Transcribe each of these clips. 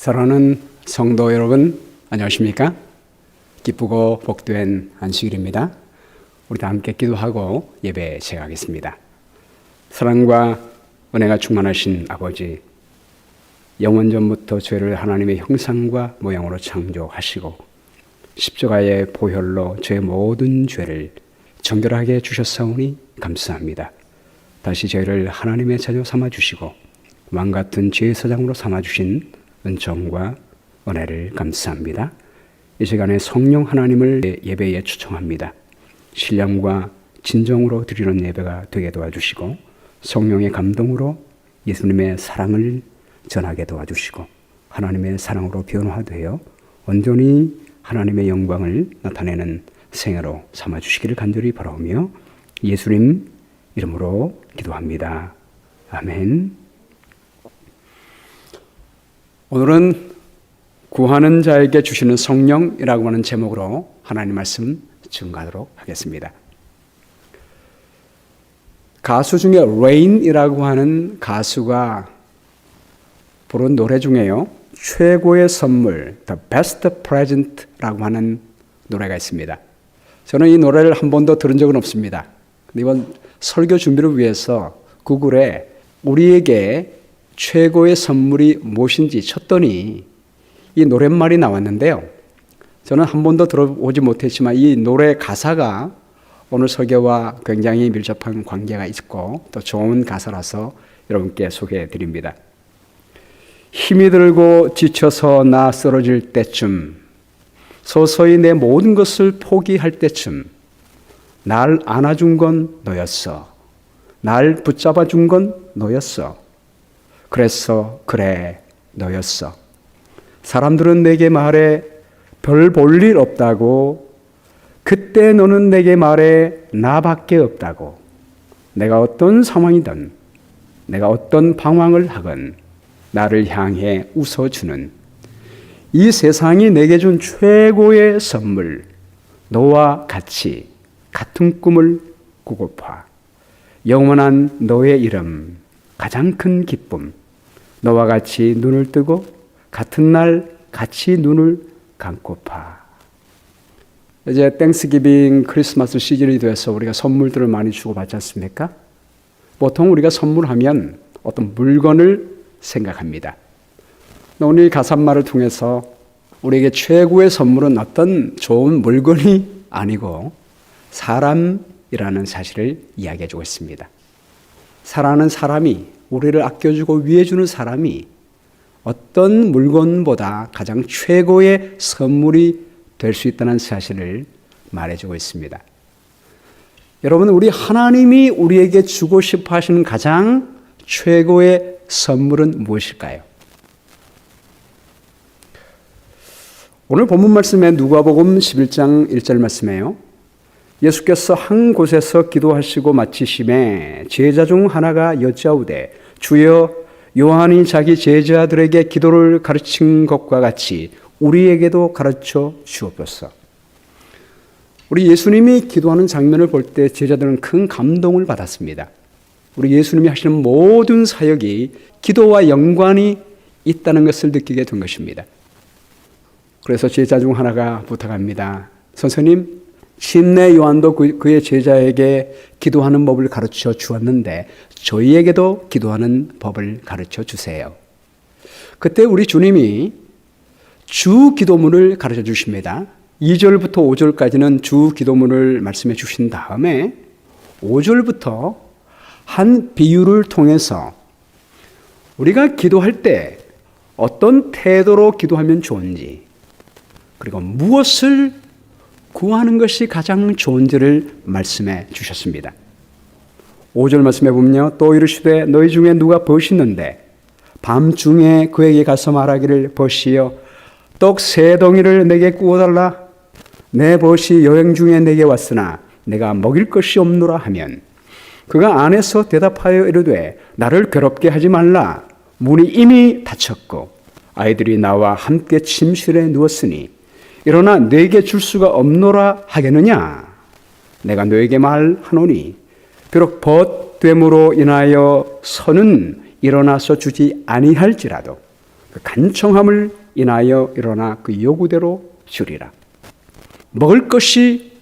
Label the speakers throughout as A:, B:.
A: 사랑하는 성도 여러분, 안녕하십니까? 기쁘고 복된 안식일입니다. 우리 다 함께 기도하고 예배 시작하겠습니다. 사랑과 은혜가 충만하신 아버지, 영원 전부터 저희를 하나님의 형상과 모양으로 창조하시고 십자가의 보혈로 저의 모든 죄를 정결하게 주셨사오니 감사합니다. 다시 저희를 하나님의 자녀 삼아주시고 왕같은 제사장으로 삼아주신 은총과 은혜를 감사합니다. 이 시간에 성령 하나님을 예배에 초청합니다. 신령과 진정으로 드리는 예배가 되게 도와주시고 성령의 감동으로 예수님의 사랑을 전하게 도와주시고 하나님의 사랑으로 변화되어 온전히 하나님의 영광을 나타내는 생애로 삼아주시기를 간절히 바라오며 예수님 이름으로 기도합니다. 아멘. 오늘은 구하는 자에게 주시는 성령이라고 하는 제목으로 하나님 말씀 증거하도록 하겠습니다. 가수 중에 레인이라고 하는 가수가 부른 노래 중에요, 최고의 선물, The Best Present라고 하는 노래가 있습니다. 저는 이 노래를 한 번도 들은 적은 없습니다. 근데 이번 설교 준비를 위해서 구글에 우리에게 최고의 선물이 무엇인지 쳤더니 이 노랫말이 나왔는데요. 저는 한 번도 들어보지 못했지만 이 노래 가사가 오늘 설교와 굉장히 밀접한 관계가 있고 또 좋은 가사라서 여러분께 소개해 드립니다. 힘이 들고 지쳐서 나 쓰러질 때쯤, 서서히 내 모든 것을 포기할 때쯤 날 안아준 건 너였어. 날 붙잡아 준 건 너였어. 그래서 그래, 너였어. 사람들은 내게 말해 별 볼 일 없다고. 그때 너는 내게 말해 나밖에 없다고. 내가 어떤 상황이든 내가 어떤 방황을 하건 나를 향해 웃어주는 이 세상이 내게 준 최고의 선물, 너와 같이 같은 꿈을 꾸고파. 영원한 너의 이름, 가장 큰 기쁨, 너와 같이 눈을 뜨고 같은 날 같이 눈을 감고파. 이제 땡스기빙 크리스마스 시즌이 돼서 우리가 선물들을 많이 주고받지 않습니까? 보통 우리가 선물하면 어떤 물건을 생각합니다. 오늘 가사말을 통해서 우리에게 최고의 선물은 어떤 좋은 물건이 아니고 사람이라는 사실을 이야기해 주고 있습니다. 사랑하는 사람이, 우리를 아껴주고 위해주는 사람이 어떤 물건보다 가장 최고의 선물이 될 수 있다는 사실을 말해주고 있습니다. 여러분, 우리 하나님이 우리에게 주고 싶어 하시는 가장 최고의 선물은 무엇일까요? 오늘 본문 말씀에 누가복음 11장 1절 말씀이에요. 예수께서 한 곳에서 기도하시고 마치심에 제자 중 하나가 여짜오되 주여, 요한이 자기 제자들에게 기도를 가르친 것과 같이 우리에게도 가르쳐 주옵소서. 우리 예수님이 기도하는 장면을 볼 때 제자들은 큰 감동을 받았습니다. 우리 예수님이 하시는 모든 사역이 기도와 연관이 있다는 것을 느끼게 된 것입니다. 그래서 제자 중 하나가 부탁합니다. 선생님, 침례 요한도 그의 제자에게 기도하는 법을 가르쳐 주었는데 저희에게도 기도하는 법을 가르쳐 주세요. 그때 우리 주님이 주 기도문을 가르쳐 주십니다. 2절부터 5절까지는 주 기도문을 말씀해 주신 다음에 5절부터 한 비유를 통해서 우리가 기도할 때 어떤 태도로 기도하면 좋은지, 그리고 무엇을 구하는 것이 가장 좋은지를 말씀해 주셨습니다. 5절 말씀해 보면요, 또 이르시되 너희 중에 누가 벗이 있는데 밤중에 그에게 가서 말하기를 벗이여 떡 3덩이를 내게 구워달라. 내 벗이 여행 중에 내게 왔으나 내가 먹일 것이 없노라 하면 그가 안에서 대답하여 이르되 나를 괴롭게 하지 말라. 문이 이미 닫혔고 아이들이 나와 함께 침실에 누웠으니 일어나 너에게 줄 수가 없노라 하겠느냐? 내가 너에게 말하노니 비록 벗됨으로 인하여 선은 일어나서 주지 아니할지라도 그 간청함을 인하여 일어나 그 요구대로 주리라. 먹을 것이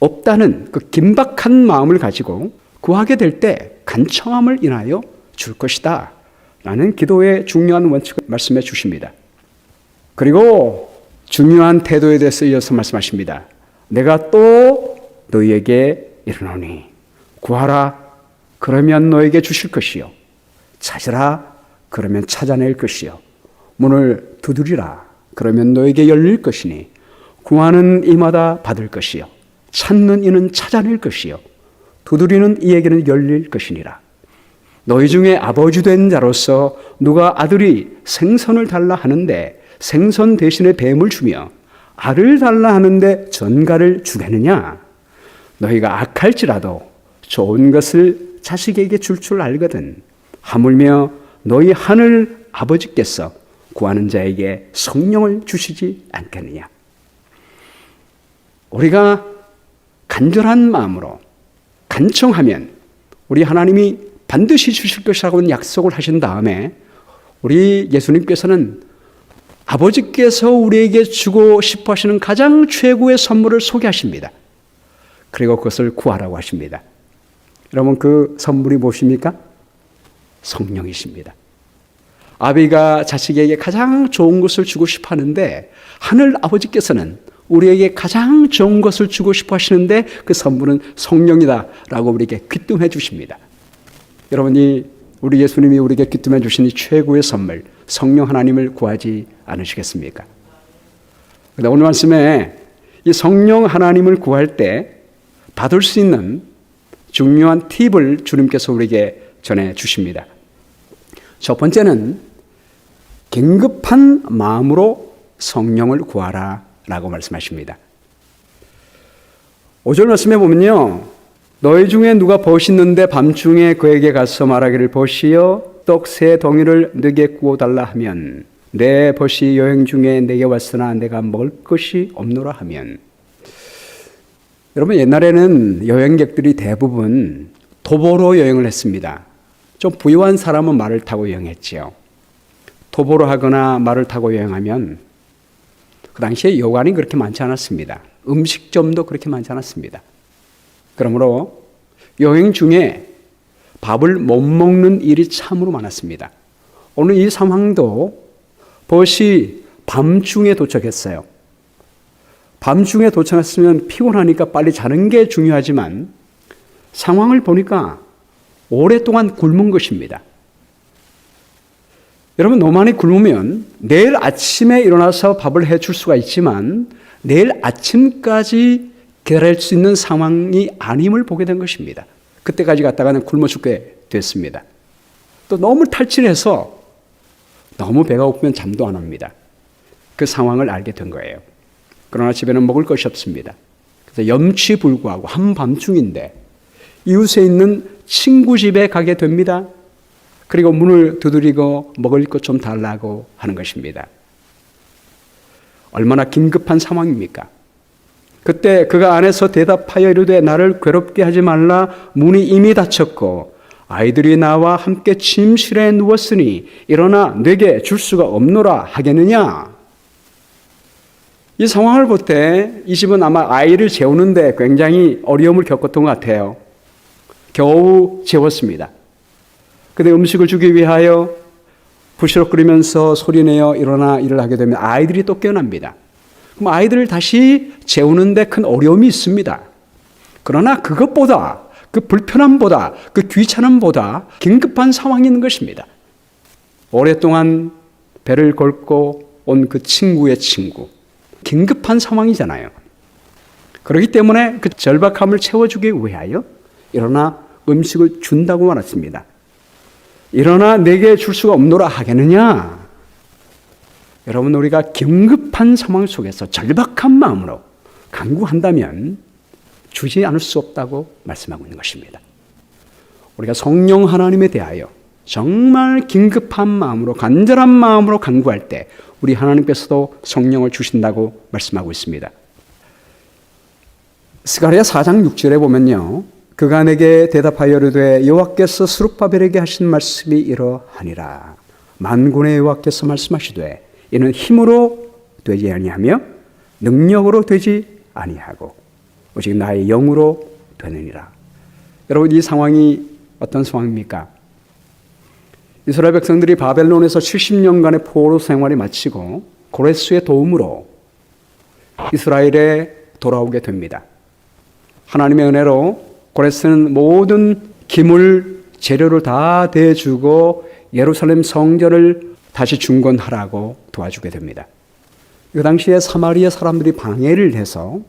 A: 없다는 그 긴박한 마음을 가지고 구하게 될 때 간청함을 인하여 줄 것이다 라는 기도의 중요한 원칙을 말씀해 주십니다. 그리고 중요한 태도에 대해서 이어서 말씀하십니다. 내가 또 너희에게 이르노니 구하라 그러면 너에게 주실 것이요 찾으라 그러면 찾아낼 것이요 문을 두드리라 그러면 너에게 열릴 것이니 구하는 이마다 받을 것이요 찾는 이는 찾아낼 것이요 두드리는 이에게는 열릴 것이니라. 너희 중에 아버지 된 자로서 누가 아들이 생선을 달라 하는데 생선 대신에 뱀을 주며 알을 달라 하는데 전갈을 주겠느냐? 너희가 악할지라도 좋은 것을 자식에게 줄 알거든. 하물며 너희 하늘 아버지께서 구하는 자에게 성령을 주시지 않겠느냐? 우리가 간절한 마음으로 간청하면 우리 하나님이 반드시 주실 것이라고 약속을 하신 다음에 우리 예수님께서는 아버지께서 우리에게 주고 싶어 하시는 가장 최고의 선물을 소개하십니다. 그리고 그것을 구하라고 하십니다. 여러분 그 선물이 무엇입니까? 성령이십니다. 아비가 자식에게 가장 좋은 것을 주고 싶어 하는데 하늘 아버지께서는 우리에게 가장 좋은 것을 주고 싶어 하시는데 그 선물은 성령이다라고 우리에게 귀뜸해 주십니다. 여러분이 우리 예수님이 우리에게 귀뜸해 주신 이 최고의 선물 성령 하나님을 구하지 않으시겠습니까? 오늘 말씀에 이 성령 하나님을 구할 때 받을 수 있는 중요한 팁을 주님께서 우리에게 전해 주십니다. 첫 번째는 긴급한 마음으로 성령을 구하라 라고 말씀하십니다. 5절 말씀에 보면요. 너희 중에 누가 벗이 있는데 밤중에 그에게 가서 말하기를 벗이여 떡 3덩이를 내게 구워달라 하면 내 벗이 여행 중에 내게 왔으나 내가 먹을 것이 없노라 하면. 여러분 옛날에는 여행객들이 대부분 도보로 여행을 했습니다. 좀 부유한 사람은 말을 타고 여행했지요. 도보로 하거나 말을 타고 여행하면 그 당시에 여관이 그렇게 많지 않았습니다. 음식점도 그렇게 많지 않았습니다. 그러므로 여행 중에 밥을 못 먹는 일이 참으로 많았습니다. 오늘 이 상황도 벗이 밤중에 도착했어요. 밤중에 도착했으면 피곤하니까 빨리 자는 게 중요하지만 상황을 보니까 오랫동안 굶은 것입니다. 여러분 너무 많이 굶으면 내일 아침에 일어나서 밥을 해줄 수가 있지만 내일 아침까지 기다릴 수 있는 상황이 아님을 보게 된 것입니다. 그때까지 갔다가는 굶어 죽게 됐습니다. 또 너무 탈진해서 너무 배가 고프면 잠도 안 옵니다. 그 상황을 알게 된 거예요. 그러나 집에는 먹을 것이 없습니다. 그래서 염치불구하고 한밤중인데 이웃에 있는 친구 집에 가게 됩니다. 그리고 문을 두드리고 먹을 것 좀 달라고 하는 것입니다. 얼마나 긴급한 상황입니까? 그때 그가 안에서 대답하여 이르되 나를 괴롭게 하지 말라 문이 이미 닫혔고 아이들이 나와 함께 침실에 누웠으니 일어나 내게 줄 수가 없노라 하겠느냐? 이 상황을 볼 때 이 집은 아마 아이를 재우는데 굉장히 어려움을 겪었던 것 같아요. 겨우 재웠습니다. 근데 음식을 주기 위하여 부시럭거리면서 소리내어 일어나 일을 하게 되면 아이들이 또 깨어납니다. 그럼 아이들을 다시 재우는데 큰 어려움이 있습니다. 그러나 그것보다 그 불편함보다 그 귀찮음보다 긴급한 상황이 있는 것입니다. 오랫동안 배를 걸고 온 그 친구의 친구. 긴급한 상황이잖아요. 그렇기 때문에 그 절박함을 채워주기 위하여 일어나 음식을 준다고 말했습니다. 일어나 내게 줄 수가 없노라 하겠느냐? 여러분 우리가 긴급한 상황 속에서 절박한 마음으로 간구한다면 주지 않을 수 없다고 말씀하고 있는 것입니다. 우리가 성령 하나님에 대하여 정말 긴급한 마음으로 간절한 마음으로 간구할 때 우리 하나님께서도 성령을 주신다고 말씀하고 있습니다. 스가랴 4장 6절에 보면요. 그가 내게 대답하여 이르되 여호와께서 스룹바벨에게 하신 말씀이 이러하니라. 만군의 여호와께서 말씀하시되 이는 힘으로 되지 아니하며 능력으로 되지 아니하고 오직 나의 영으로 되느니라. 여러분, 이 상황이 어떤 상황입니까? 이스라엘 백성들이 바벨론에서 70년간의 포로 생활을 마치고 고레스의 도움으로 이스라엘에 돌아오게 됩니다. 하나님의 은혜로 고레스는 모든 기물, 재료를 다 대주고 예루살렘 성전을 다시 중건하라고 도와주게 됩니다. 그 당시에 사마리아 사람들이 방해를 해서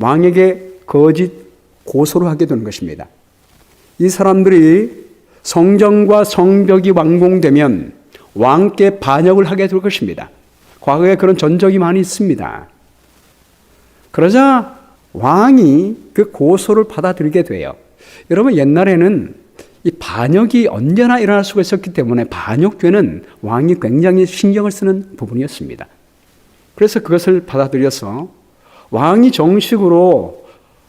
A: 왕에게 거짓 고소를 하게 되는 것입니다. 이 사람들이 성전과 성벽이 완공되면 왕께 반역을 하게 될 것입니다. 과거에 그런 전적이 많이 있습니다. 그러자 왕이 그 고소를 받아들이게 돼요. 여러분, 옛날에는 이 반역이 언제나 일어날 수가 있었기 때문에 반역죄는 왕이 굉장히 신경을 쓰는 부분이었습니다. 그래서 그것을 받아들여서 왕이 정식으로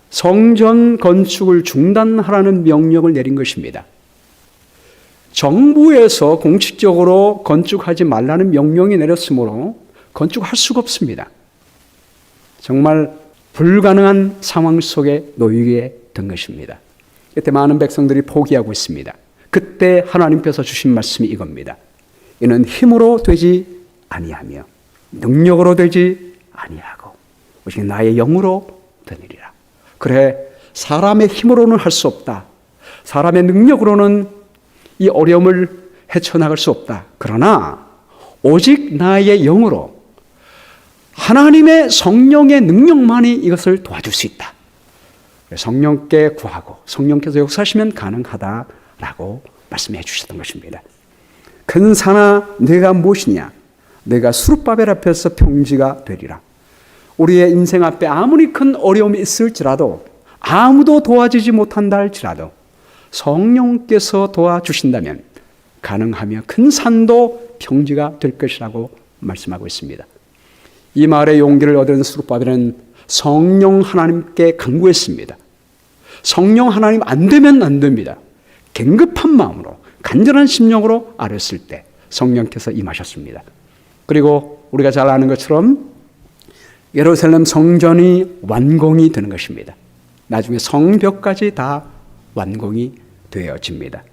A: 성전 건축을 중단하라는 명령을 내린 것입니다. 정부에서 공식적으로 건축하지 말라는 명령이 내렸으므로 건축할 수가 없습니다. 정말 불가능한 상황 속에 놓이게 된 것입니다. 그때 많은 백성들이 포기하고 있습니다. 그때 하나님께서 주신 말씀이 이겁니다. 이는 힘으로 되지 아니하며 능력으로 되지 아니하고 오직 나의 영으로 되느니라. 그래, 사람의 힘으로는 할 수 없다. 사람의 능력으로는 이 어려움을 헤쳐나갈 수 없다. 그러나 오직 나의 영으로 하나님의 성령의 능력만이 이것을 도와줄 수 있다. 성령께 구하고 성령께서 역사하시면 가능하다라고 말씀해 주셨던 것입니다. 큰 산아 내가 무엇이냐? 내가 수룹바벨 앞에서 평지가 되리라. 우리의 인생 앞에 아무리 큰 어려움이 있을지라도 아무도 도와주지 못한다 할지라도 성령께서 도와주신다면 가능하며 큰 산도 평지가 될 것이라고 말씀하고 있습니다. 이 말의 용기를 얻은 수룹바벨은 성령 하나님께 간구했습니다. 성령 하나님 안 되면 안 됩니다. 긴급한 마음으로 간절한 심령으로 아뢰었을 때 성령께서 임하셨습니다. 그리고 우리가 잘 아는 것처럼 예루살렘 성전이 완공이 되는 것입니다. 나중에 성벽까지 다 완공이 되어집니다.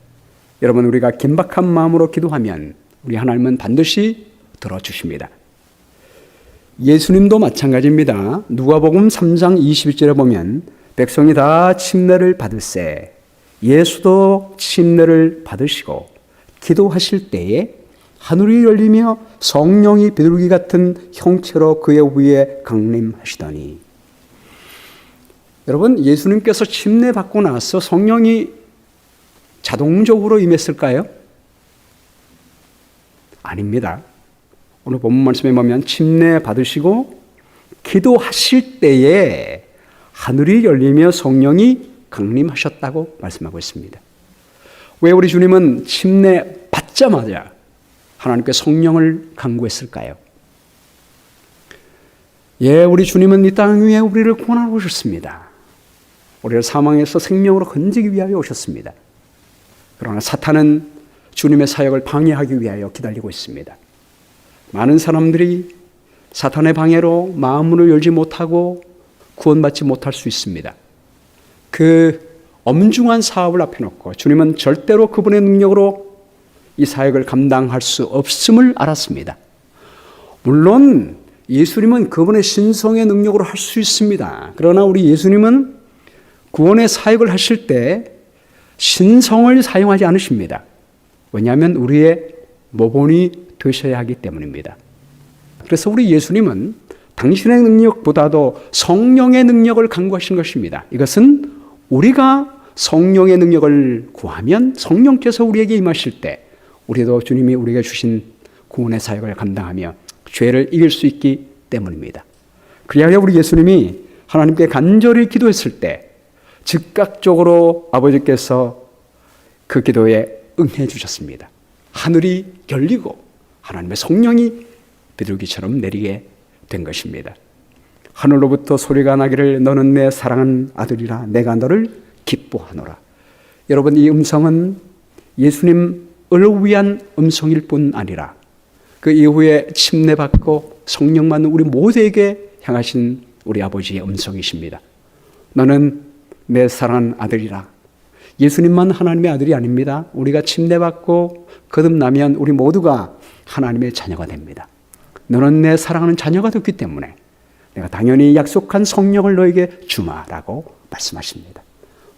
A: 여러분, 우리가 긴박한 마음으로 기도하면 우리 하나님은 반드시 들어주십니다. 예수님도 마찬가지입니다. 누가복음 3장 21절에 보면 백성이 다 침례를 받을세 예수도 침례를 받으시고 기도하실 때에 하늘이 열리며 성령이 비둘기 같은 형체로 그의 위에 강림하시더니. 여러분, 예수님께서 침례 받고 나서 성령이 자동적으로 임했을까요? 아닙니다. 오늘 본문 말씀에 보면 침례 받으시고 기도하실 때에 하늘이 열리며 성령이 강림하셨다고 말씀하고 있습니다. 왜 우리 주님은 침례 받자마자 하나님께 성령을 간구했을까요? 예, 우리 주님은 이 땅 위에 우리를 구원하러 오셨습니다. 우리를 사망에서 생명으로 건지기 위하여 오셨습니다. 그러나 사탄은 주님의 사역을 방해하기 위하여 기다리고 있습니다. 많은 사람들이 사탄의 방해로 마음문을 열지 못하고 구원받지 못할 수 있습니다. 그 엄중한 사업을 앞에 놓고 주님은 절대로 그분의 능력으로 이 사역을 감당할 수 없음을 알았습니다. 물론 예수님은 그분의 신성의 능력으로 할 수 있습니다. 그러나 우리 예수님은 구원의 사역을 하실 때 신성을 사용하지 않으십니다. 왜냐하면 우리의 모본이 되셔야 하기 때문입니다. 그래서 우리 예수님은 당신의 능력보다도 성령의 능력을 간구하신 것입니다. 이것은 우리가 성령의 능력을 구하면 성령께서 우리에게 임하실 때 우리도 주님이 우리에게 주신 구원의 사역을 감당하며 죄를 이길 수 있기 때문입니다. 그래야 우리 예수님이 하나님께 간절히 기도했을 때 즉각적으로 아버지께서 그 기도에 응해 주셨습니다. 하늘이 열리고 하나님의 성령이 비둘기처럼 내리게 된 것입니다. 하늘로부터 소리가 나기를 너는 내 사랑하는 아들이라 내가 너를 기뻐하노라. 여러분, 이 음성은 예수님 위한 음성일 뿐 아니라 그 이후에 침례받고 성령 받는 우리 모두에게 향하신 우리 아버지의 음성이십니다. 너는 내 사랑하는 아들이라. 예수님만 하나님의 아들이 아닙니다. 우리가 침례받고 거듭나면 우리 모두가 하나님의 자녀가 됩니다. 너는 내 사랑하는 자녀가 됐기 때문에 내가 당연히 약속한 성령을 너에게 주마라고 말씀하십니다.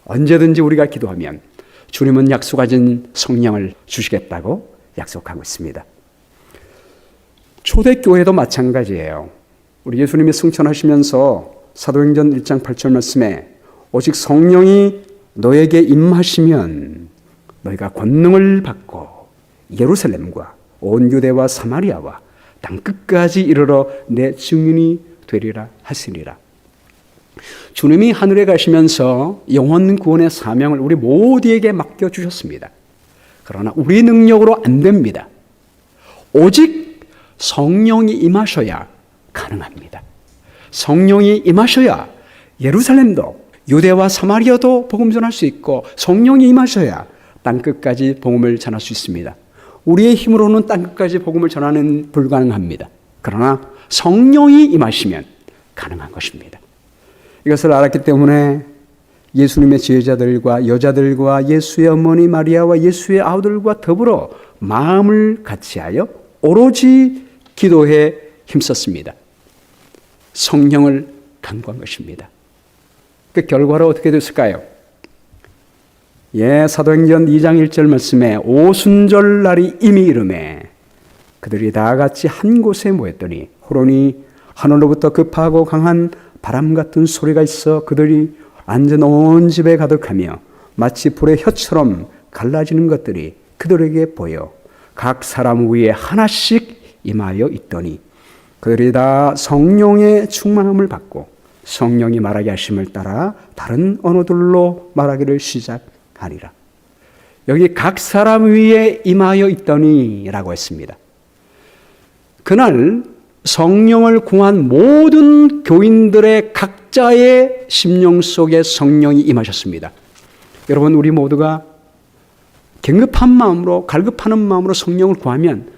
A: 언제든지 우리가 기도하면 주님은 약속하신 성령을 주시겠다고 약속하고 있습니다. 초대교회도 마찬가지예요. 우리 예수님이 승천하시면서 사도행전 1장 8절 말씀에 오직 성령이 너에게 임하시면 너희가 권능을 받고 예루살렘과 온 유대와 사마리아와 땅 끝까지 이르러 내 증인이 되리라 하시니라. 주님이 하늘에 가시면서 영원 구원의 사명을 우리 모두에게 맡겨주셨습니다. 그러나 우리 능력으로 안 됩니다. 오직 성령이 임하셔야 가능합니다. 성령이 임하셔야 예루살렘도 유대와 사마리아도 복음 전할 수 있고 성령이 임하셔야 땅끝까지 복음을 전할 수 있습니다. 우리의 힘으로는 땅끝까지 복음을 전하는 불가능합니다. 그러나 성령이 임하시면 가능한 것입니다. 이것을 알았기 때문에 예수님의 제자들과 여자들과 예수의 어머니 마리아와 예수의 아우들과 더불어 마음을 같이하여 오로지 기도에 힘썼습니다. 성령을 간구한 것입니다. 그 결과로 어떻게 됐을까요? 사도행전 2장 1절 말씀에 오순절 날이 이미 이르매 그들이 다 같이 한 곳에 모였더니 호련히 하늘로부터 급하고 강한 바람 같은 소리가 있어 그들이 앉은 온 집에 가득하며 마치 불의 혀처럼 갈라지는 것들이 그들에게 보여 각 사람 위에 하나씩 임하여 있더니 그들이 다 성령의 충만함을 받고 성령이 말하게 하심을 따라 다른 언어들로 말하기를 시작하리라. 여기 각 사람 위에 임하여 있더니 라고 했습니다. 그날 성령을 구한 모든 교인들의 각자의 심령 속에 성령이 임하셨습니다. 여러분, 우리 모두가 긴급한 마음으로 갈급하는 마음으로 성령을 구하면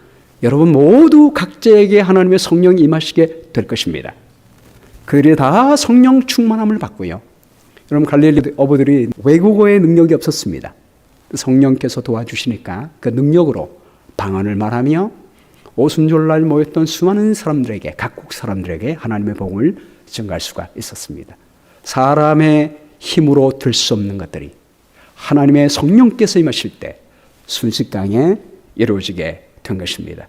A: 여러분 모두 각자에게 하나님의 성령이 임하시게 될 것입니다. 그들이 다 성령 충만함을 받고요. 여러분, 갈릴리 어부들이 외국어의 능력이 없었습니다. 성령께서 도와주시니까 그 능력으로 방언을 말하며 오순절날 모였던 수많은 사람들에게, 각국 사람들에게 하나님의 복음을 전가할 수가 있었습니다. 사람의 힘으로 들 수 없는 것들이 하나님의 성령께서 임하실 때 순식간에 이루어지게 된 것입니다.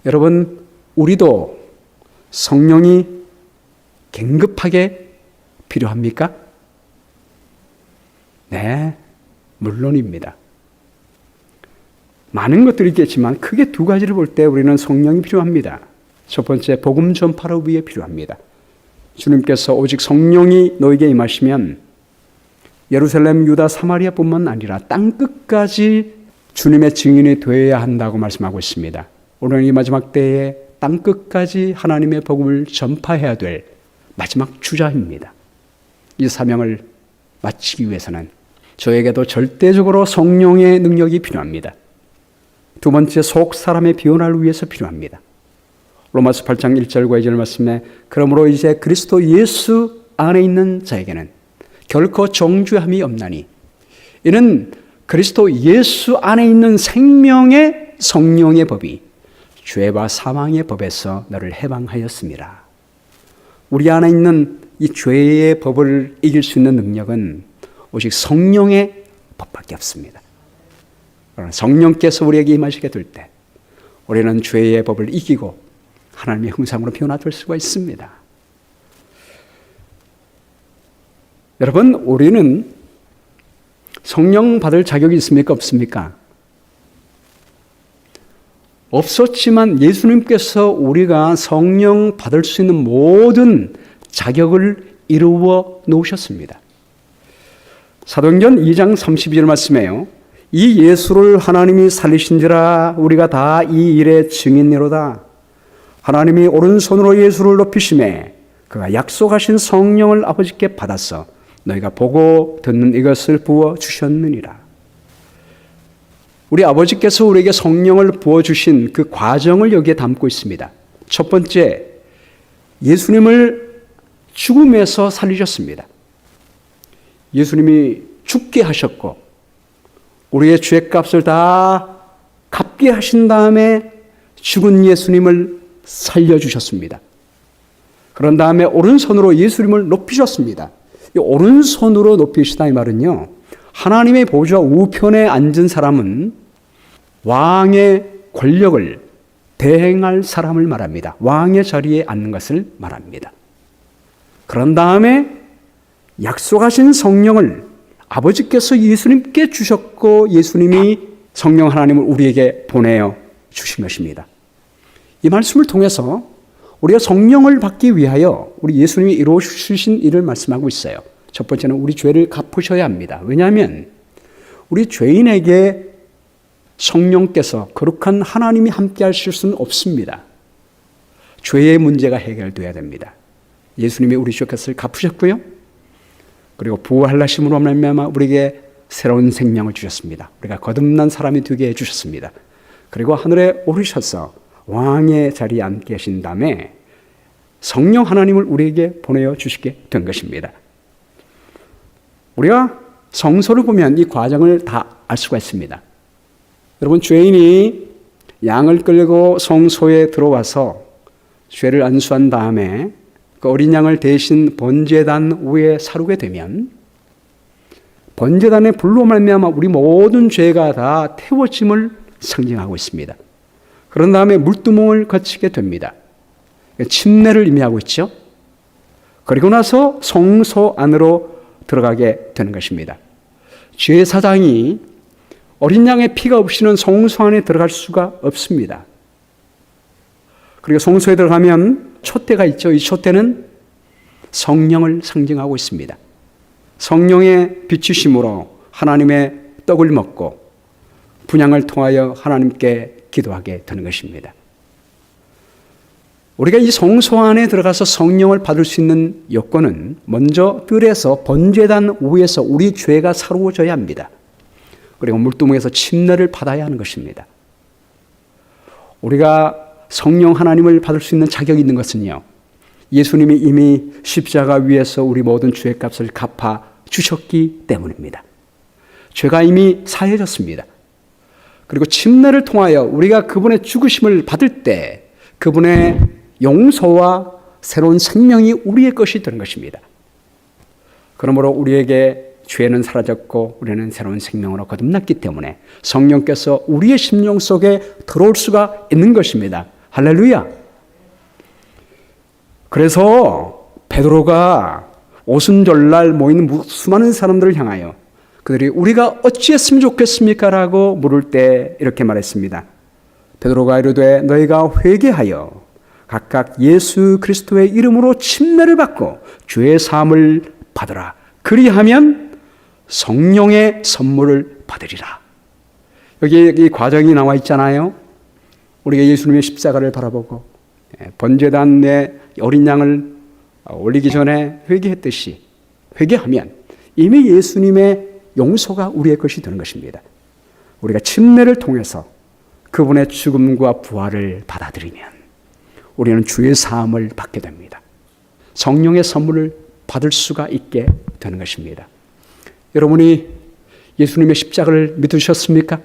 A: 여러분, 우리도 성령이 긴급하게 필요합니까? 네, 물론입니다. 많은 것들이 있겠지만 크게 두 가지를 볼 때 우리는 성령이 필요합니다. 첫 번째, 복음 전파를 위해 필요합니다. 주님께서 오직 성령이 너에게 임하시면 예루살렘, 유다, 사마리아뿐만 아니라 땅끝까지 주님의 증인이 되어야 한다고 말씀하고 있습니다. 오늘 이 마지막 때에 땅끝까지 하나님의 복음을 전파해야 될 마지막 주자입니다. 이 사명을 마치기 위해서는 저에게도 절대적으로 성령의 능력이 필요합니다. 두 번째, 속 사람의 변화를 위해서 필요합니다. 로마서 8장 1절과 2절 말씀에 그러므로 이제 그리스도 예수 안에 있는 자에게는 결코 정죄함이 없나니 이는 그리스도 예수 안에 있는 생명의 성령의 법이 죄와 사망의 법에서 너를 해방하였습니다. 우리 안에 있는 이 죄의 법을 이길 수 있는 능력은 오직 성령의 법밖에 없습니다. 성령께서 우리에게 임하시게 될 때 우리는 죄의 법을 이기고 하나님의 형상으로 변화될 수가 있습니다. 여러분, 우리는 성령 받을 자격이 있습니까? 없습니까? 없었지만 예수님께서 우리가 성령 받을 수 있는 모든 자격을 이루어 놓으셨습니다. 사도행전 2장 32절 말씀에요. 이 예수를 하나님이 살리신지라 우리가 다 이 일의 증인이로다. 하나님이 오른손으로 예수를 높이시매 그가 약속하신 성령을 아버지께 받아서 너희가 보고 듣는 이것을 부어 주셨느니라. 우리 아버지께서 우리에게 성령을 부어주신 그 과정을 여기에 담고 있습니다. 첫 번째, 예수님을 죽음에서 살리셨습니다. 예수님이 죽게 하셨고 우리의 죄값을 다 갚게 하신 다음에 죽은 예수님을 살려주셨습니다. 그런 다음에 오른손으로 예수님을 높이셨습니다. 이 오른손으로 높이시다 이 말은요, 하나님의 보좌 우편에 앉은 사람은 왕의 권력을 대행할 사람을 말합니다. 왕의 자리에 앉는 것을 말합니다. 그런 다음에 약속하신 성령을 아버지께서 예수님께 주셨고 예수님이 성령 하나님을 우리에게 보내어 주신 것입니다. 이 말씀을 통해서 우리가 성령을 받기 위하여 우리 예수님이 이루어주신 일을 말씀하고 있어요. 첫 번째는 우리 죄를 갚으셔야 합니다. 왜냐하면 우리 죄인에게 성령께서 거룩한 하나님이 함께 하실 수는 없습니다. 죄의 문제가 해결돼야 됩니다. 예수님이 우리 죄값을 갚으셨고요. 그리고 부활하심으로 말미암아 우리에게 새로운 생명을 주셨습니다. 우리가 거듭난 사람이 되게 해주셨습니다. 그리고 하늘에 오르셔서 왕의 자리에 앉게 하신 다음에 성령 하나님을 우리에게 보내어 주시게 된 것입니다. 우리가 성서를 보면 이 과정을 다 알 수가 있습니다. 여러분, 죄인이 양을 끌고 성소에 들어와서 죄를 안수한 다음에 그 어린 양을 대신 번제단 위에 사르게 되면 번제단의 불로 말미암아 우리 모든 죄가 다 태워짐을 상징하고 있습니다. 그런 다음에 물두멍을 거치게 됩니다. 침례를 의미하고 있죠. 그리고 나서 성소 안으로 들어가게 되는 것입니다. 제사장이 어린 양의 피가 없이는 성소 안에 들어갈 수가 없습니다. 그리고 성소에 들어가면 촛대가 있죠. 이 촛대는 성령을 상징하고 있습니다. 성령의 비추심으로 하나님의 떡을 먹고 분향을 통하여 하나님께 기도하게 되는 것입니다. 우리가 이 성소 안에 들어가서 성령을 받을 수 있는 요건은 먼저 뜰에서 번제단 위에서 우리 죄가 사루어져야 합니다. 그리고 물두멍에서 침례를 받아야 하는 것입니다. 우리가 성령 하나님을 받을 수 있는 자격이 있는 것은요, 예수님이 이미 십자가 위에서 우리 모든 죄의 값을 갚아 주셨기 때문입니다. 죄가 이미 사해졌습니다. 그리고 침례를 통하여 우리가 그분의 죽으심을 받을 때 그분의 용서와 새로운 생명이 우리의 것이 되는 것입니다. 그러므로 우리에게 죄는 사라졌고 우리는 새로운 생명으로 거듭났기 때문에 성령께서 우리의 심령 속에 들어올 수가 있는 것입니다. 할렐루야. 그래서 베드로가 오순절날 모이는 수많은 사람들을 향하여 그들이 우리가 어찌했으면 좋겠습니까? 라고 물을 때 이렇게 말했습니다. 베드로가 이르되 너희가 회개하여 각각 예수 그리스도의 이름으로 침례를 받고 죄의 사함을 받으라. 그리하면 성령의 선물을 받으리라. 여기 이 과정이 나와 있잖아요. 우리가 예수님의 십자가를 바라보고 번제단의 어린 양을 올리기 전에 회개했듯이 회개하면 이미 예수님의 용서가 우리의 것이 되는 것입니다. 우리가 침례를 통해서 그분의 죽음과 부활을 받아들이면 우리는 주의 사함을 받게 됩니다. 성령의 선물을 받을 수가 있게 되는 것입니다. 여러분이 예수님의 십자가를 믿으셨습니까?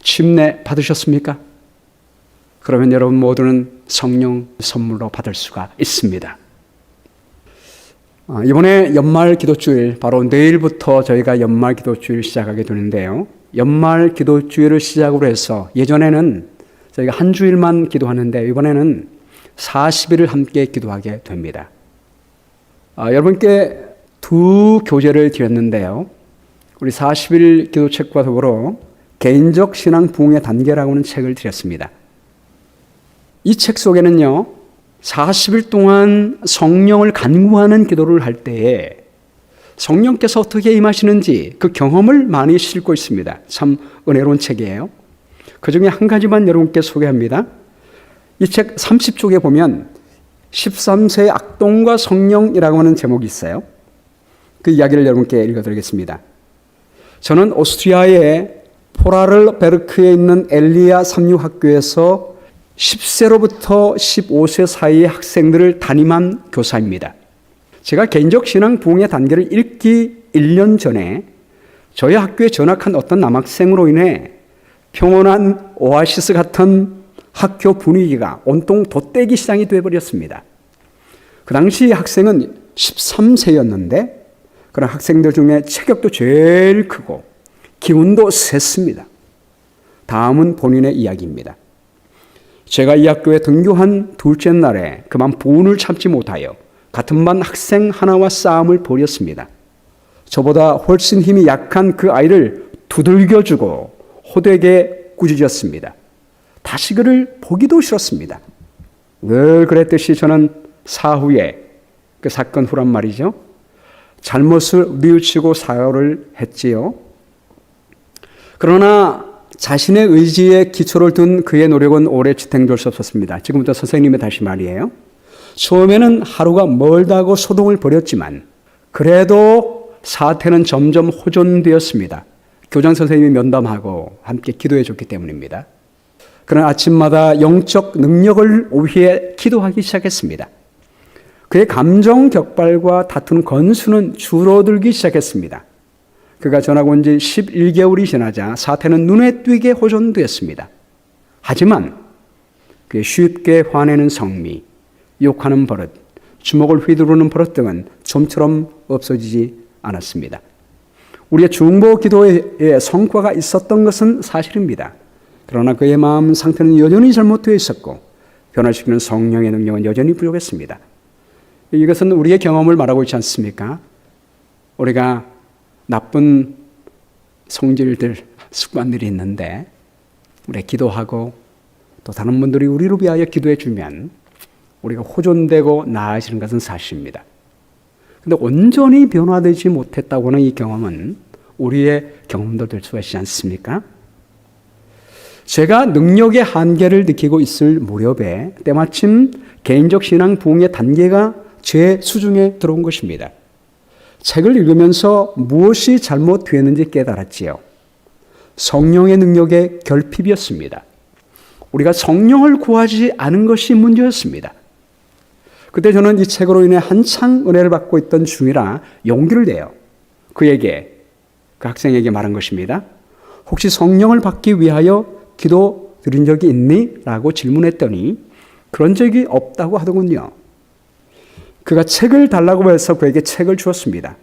A: 침례 받으셨습니까? 그러면 여러분 모두는 성령 선물로 받을 수가 있습니다. 이번에 연말 기도주일, 바로 내일부터 저희가 연말 기도주일 시작하게 되는데요. 연말 기도주일을 시작으로 해서 예전에는 저희가 한 주일만 기도하는데 이번에는 40일을 함께 기도하게 됩니다. 여러분께 두 교재를 드렸는데요. 우리 40일 기도책과 더불어 개인적 신앙 부흥의 단계라고 하는 책을 드렸습니다. 이 책 속에는요, 40일 동안 성령을 간구하는 기도를 할 때에 성령께서 어떻게 임하시는지 그 경험을 많이 싣고 있습니다. 참 은혜로운 책이에요. 그 중에 한 가지만 여러분께 소개합니다. 이 책 30쪽에 보면 13세의 악동과 성령이라고 하는 제목이 있어요. 그 이야기를 여러분께 읽어드리겠습니다. 저는 오스트리아의 포라를베르크에 있는 엘리야 삼류학교에서 10세로부터 15세 사이의 학생들을 담임한 교사입니다. 제가 개인적 신앙 부흥의 단계를 읽기 1년 전에 저희 학교에 전학한 어떤 남학생으로 인해 평온한 오아시스 같은 학교 분위기가 온통 돛대기 시장이 되어버렸습니다. 그 당시 학생은 13세였는데 그런 학생들 중에 체격도 제일 크고 기운도 셌습니다. 다음은 본인의 이야기입니다. 제가 이 학교에 등교한 둘째 날에 그만 분을 참지 못하여 같은 반 학생 하나와 싸움을 벌였습니다. 저보다 훨씬 힘이 약한 그 아이를 두들겨주고 호되게 꾸짖었습니다. 다시 그를 보기도 싫었습니다. 늘 그랬듯이 저는 사후에 그 사건 후란 말이죠. 잘못을 뉘우치고 사과를 했지요. 그러나 자신의 의지에 기초를 둔 그의 노력은 오래 지탱될 수 없었습니다. 지금부터 선생님의 다시 말이에요. 처음에는 하루가 멀다고 소동을 벌였지만 그래도 사태는 점점 호전되었습니다. 교장 선생님이 면담하고 함께 기도해 줬기 때문입니다. 그는 아침마다 영적 능력을 위해 기도하기 시작했습니다. 그의 감정 격발과 다투는 건수는 줄어들기 시작했습니다. 그가 전학 온 지 11개월이 지나자 사태는 눈에 띄게 호전되었습니다. 하지만 그의 쉽게 화내는 성미, 욕하는 버릇, 주먹을 휘두르는 버릇 등은 좀처럼 없어지지 않았습니다. 우리의 중보 기도에 성과가 있었던 것은 사실입니다. 그러나 그의 마음 상태는 여전히 잘못되어 있었고 변화시키는 성령의 능력은 여전히 부족했습니다. 이것은 우리의 경험을 말하고 있지 않습니까? 우리가 나쁜 성질들, 습관들이 있는데 우리가 기도하고 또 다른 분들이 우리를 위하여 기도해 주면 우리가 호전되고 나아지는 것은 사실입니다. 그런데 온전히 변화되지 못했다고 하는 이 경험은 우리의 경험도 될 수가 있지 않습니까? 제가 능력의 한계를 느끼고 있을 무렵에 때마침 개인적 신앙 부흥의 단계가 제 수중에 들어온 것입니다. 책을 읽으면서 무엇이 잘못되었는지 깨달았지요. 성령의 능력의 결핍이었습니다. 우리가 성령을 구하지 않은 것이 문제였습니다. 그때 저는 이 책으로 인해 한창 은혜를 받고 있던 중이라 용기를 내어 그에게, 그 학생에게 말한 것입니다. 혹시 성령을 받기 위하여 기도 드린 적이 있니? 라고 질문했더니 그런 적이 없다고 하더군요. 그가 책을 달라고 해서 그에게 책을 주었습니다.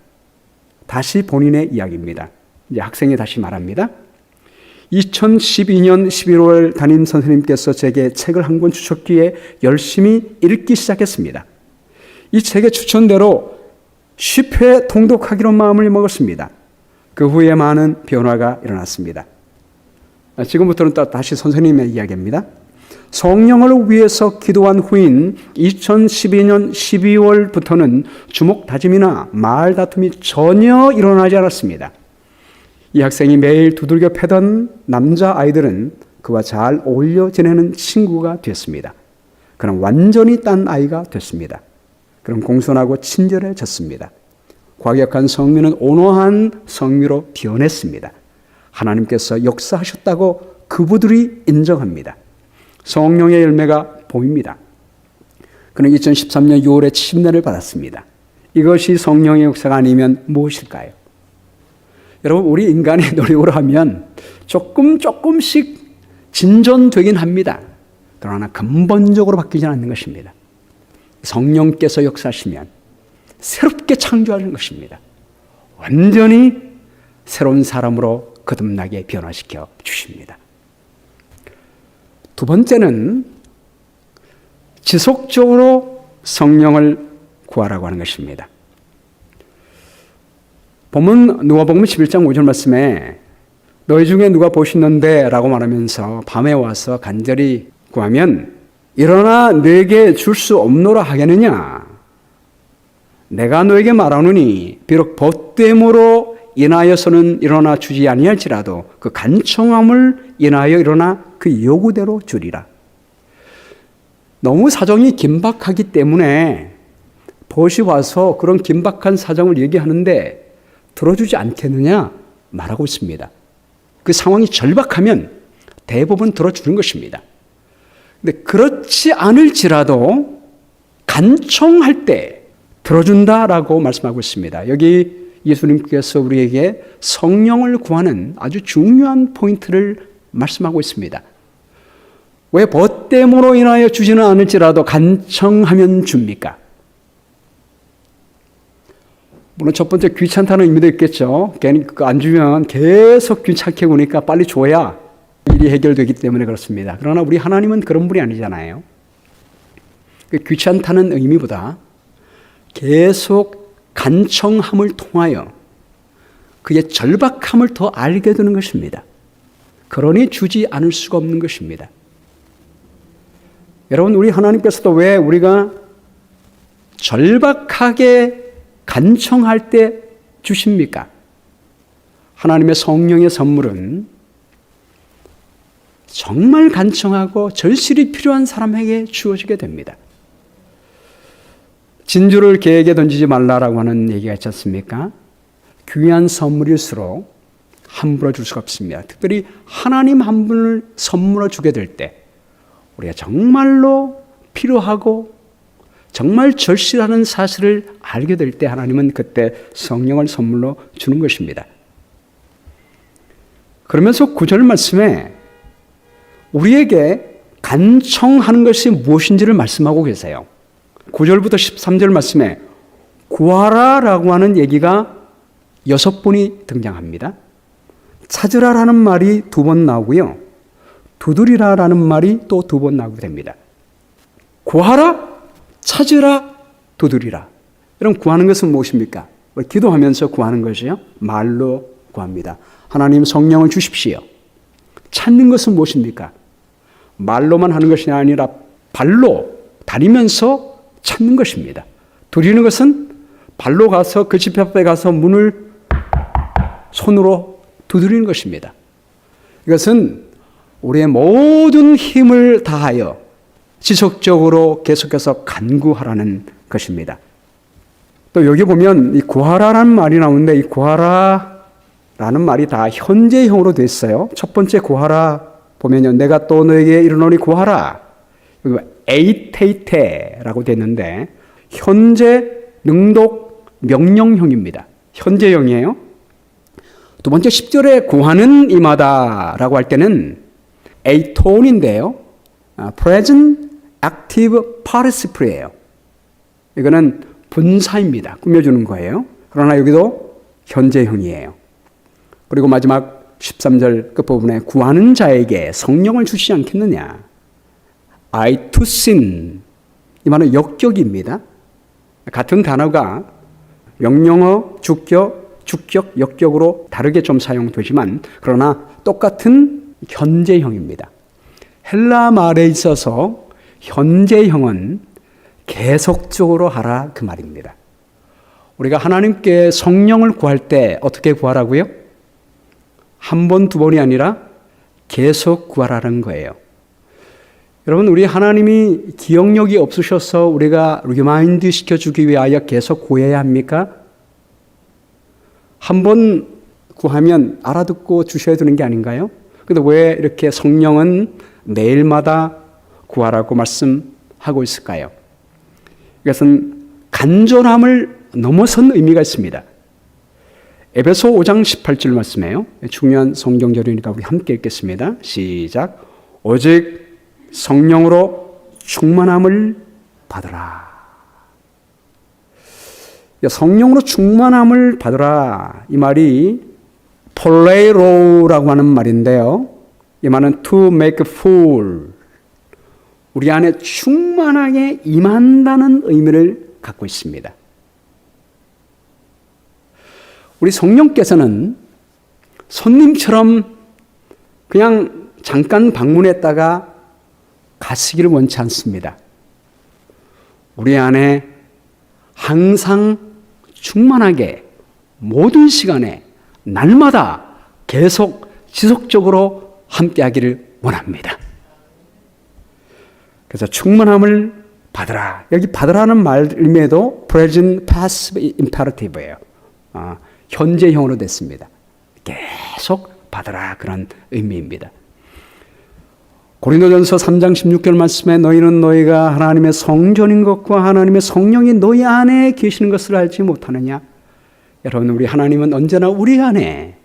A: 다시 본인의 이야기입니다. 이제 학생이 다시 말합니다. 2012년 11월 담임 선생님께서 제게 책을 한 권 주셨기에 열심히 읽기 시작했습니다. 이 책의 추천대로 10회 통독하기로 마음을 먹었습니다. 그 후에 많은 변화가 일어났습니다. 지금부터는 또 다시 선생님의 이야기입니다. 성령을 위해서 기도한 후인 2012년 12월부터는 주먹 다짐이나 말 다툼이 전혀 일어나지 않았습니다. 이 학생이 매일 두들겨 패던 남자아이들은 그와 잘 어울려 지내는 친구가 됐습니다. 그는 완전히 딴 아이가 됐습니다. 그는 공손하고 친절해졌습니다. 과격한 성미는 온화한 성미로 변했습니다. 하나님께서 역사하셨다고 그분들이 인정합니다. 성령의 열매가 보입니다. 그는 2013년 6월에 침례를 받았습니다. 이것이 성령의 역사가 아니면 무엇일까요? 여러분, 우리 인간이 노력을 하면 조금씩 진전되긴 합니다. 그러나 근본적으로 바뀌지 않는 것입니다. 성령께서 역사하시면 새롭게 창조하는 것입니다. 완전히 새로운 사람으로 거듭나게 변화시켜 주십니다. 두 번째는 지속적으로 성령을 구하라고 하는 것입니다. 본문 누가복음 11장 5절 말씀에 너희 중에 누가 보시는데 라고 말하면서 밤에 와서 간절히 구하면 일어나 내게 줄 수 없노라 하겠느냐. 내가 너에게 말하노니 비록 벗됨으로 인하여서는 일어나 주지 아니할지라도 그 간청함을 인하여 일어나 그 요구대로 주리라. 너무 사정이 긴박하기 때문에 벗이 와서 그런 긴박한 사정을 얘기하는데 들어주지 않겠느냐 말하고 있습니다. 그 상황이 절박하면 대부분 들어주는 것입니다. 근데 그렇지 않을지라도 간청할 때 들어준다라고 말씀하고 있습니다. 여기 예수님께서 우리에게 성령을 구하는 아주 중요한 포인트를 말씀하고 있습니다. 왜 벗됨으로 인하여 주지는 않을지라도 간청하면 줍니까? 물론 첫 번째 귀찮다는 의미도 있겠죠. 괜히 안 주면 계속 귀찮게 구니까 빨리 줘야 일이 해결되기 때문에 그렇습니다. 그러나 우리 하나님은 그런 분이 아니잖아요. 그 귀찮다는 의미보다 계속 간청함을 통하여 그의 절박함을 더 알게 되는 것입니다. 그러니 주지 않을 수가 없는 것입니다. 여러분, 우리 하나님께서도 왜 우리가 절박하게 간청할 때 주십니까? 하나님의 성령의 선물은 정말 간청하고 절실히 필요한 사람에게 주어지게 됩니다. 진주를 개에게 던지지 말라라고 하는 얘기가 있지 않습니까? 귀한 선물일수록 함부로 줄 수가 없습니다. 특별히 하나님 한 분을 선물로 주게 될 때 우리가 정말로 필요하고 정말 절실하는 사실을 알게 될 때 하나님은 그때 성령을 선물로 주는 것입니다. 그러면서 9절 말씀에 우리에게 간청하는 것이 무엇인지를 말씀하고 계세요. 9절부터 13절 말씀에 구하라라고 하는 얘기가 6번이 등장합니다. 찾으라라는 말이 2번 나오고요. 두드리라라는 말이 또 2번 나오게 됩니다. 구하라, 찾으라, 두드리라. 여러분, 구하는 것은 무엇입니까? 기도하면서 구하는 것이요. 말로 구합니다. 하나님 성령을 주십시오. 찾는 것은 무엇입니까? 말로만 하는 것이 아니라 발로 다니면서 찾는 것입니다. 두드리는 것은 발로 가서 그 집 앞에 가서 문을 손으로 두드리는 것입니다. 이것은 우리의 모든 힘을 다하여 지속적으로 계속해서 간구하라는 것입니다. 또 여기 보면 이 구하라라는 말이 나오는데 이 구하라라는 말이 다 현재형으로 되어 있어요. 첫 번째 구하라 보면요. 내가 또 너에게 이르노니 구하라. 여기 에이테이테라고 되어 있는데 현재 능동 명령형입니다. 현재형이에요. 두 번째 10절에 구하는 이마다라고 할 때는 에이톤인데요. present active participle이에요. 이거는 분사입니다. 꾸며주는 거예요. 그러나 여기도 현재형이에요. 그리고 마지막 13절 끝부분에 구하는 자에게 성령을 주시지 않겠느냐. I to sin. 이 말은 역격입니다. 같은 단어가 명령어, 주격, 역격으로 다르게 좀 사용되지만 그러나 똑같은 현재형입니다. 헬라 말에 있어서 현재형은 계속적으로 하라 그 말입니다. 우리가 하나님께 성령을 구할 때 어떻게 구하라고요? 한 번, 두 번이 아니라 계속 구하라는 거예요. 여러분, 우리 하나님이 기억력이 없으셔서 우리가 리마인드 시켜주기 위하여 계속 구해야 합니까? 한 번 구하면 알아듣고 주셔야 되는 게 아닌가요? 근데 왜 이렇게 성령은 매일마다 구하라고 말씀하고 있을까요? 이것은 간절함을 넘어선 의미가 있습니다. 에베소 5장 18절 말씀이에요. 중요한 성경절이니까 우리 함께 읽겠습니다. 시작. 오직 성령으로 충만함을 받으라. 성령으로 충만함을 받으라. 이 말이 폴레이로라고 하는 말인데요. 이 말은 to make full. 우리 안에 충만하게 임한다는 의미를 갖고 있습니다. 우리 성령께서는 손님처럼 그냥 잠깐 방문했다가 가시기를 원치 않습니다. 우리 안에 항상 충만하게 모든 시간에 날마다 계속 지속적으로 함께하기를 원합니다. 그래서 충만함을 받으라. 여기 받으라는 말 의미에도 present passive imperative예요. 현재형으로 됐습니다. 계속 받으라, 그런 의미입니다. 고린도전서 3장 16절 말씀에 너희는 너희가 하나님의 성전인 것과 하나님의 성령이 너희 안에 계시는 것을 알지 못하느냐. 여러분, 우리 하나님은 언제나 우리 안에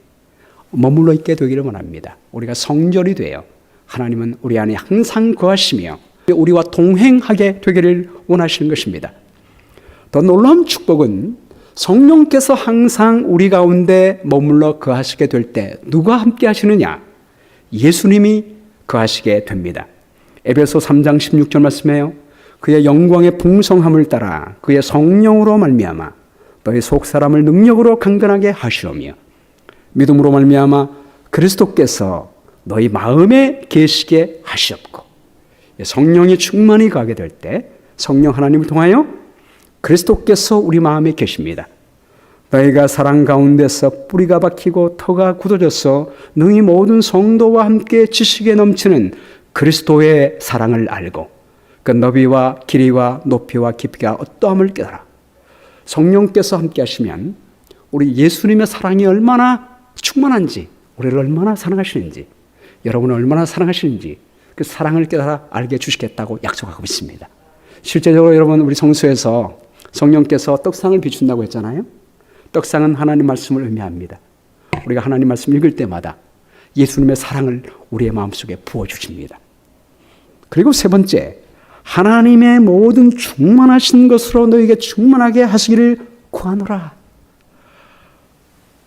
A: 머물러 있게 되기를 원합니다. 우리가 성전이 돼요. 하나님은 우리 안에 항상 거하시며 우리와 동행하게 되기를 원하시는 것입니다. 더 놀라운 축복은 성령께서 항상 우리 가운데 머물러 거하시게 될 때 누가 함께 하시느냐? 예수님이 거하시게 됩니다. 에베소 3장 16절 말씀에요. 그의 영광의 풍성함을 따라 그의 성령으로 말미암아 너희 속사람을 능력으로 강건하게 하시오며 믿음으로 말미암아 그리스도께서 너희 마음에 계시게 하시옵고. 성령이 충만히 가게 될 때 성령 하나님을 통하여 그리스도께서 우리 마음에 계십니다. 너희가 사랑 가운데서 뿌리가 박히고 터가 굳어져서 능히 모든 성도와 함께 지식에 넘치는 그리스도의 사랑을 알고 그 너비와 길이와 높이와 깊이가 어떠함을 깨달아. 성령께서 함께 하시면 우리 예수님의 사랑이 얼마나 충만한지, 우리를 얼마나 사랑하시는지, 여러분을 얼마나 사랑하시는지 그 사랑을 깨달아 알게 해주시겠다고 약속하고 있습니다. 실제적으로 여러분, 우리 성수에서 성령께서 떡상을 비춘다고 했잖아요. 떡상은 하나님 말씀을 의미합니다. 우리가 하나님 말씀 읽을 때마다 예수님의 사랑을 우리의 마음속에 부어주십니다. 그리고 세 번째, 하나님의 모든 충만하신 것으로 너에게 충만하게 하시기를 구하노라.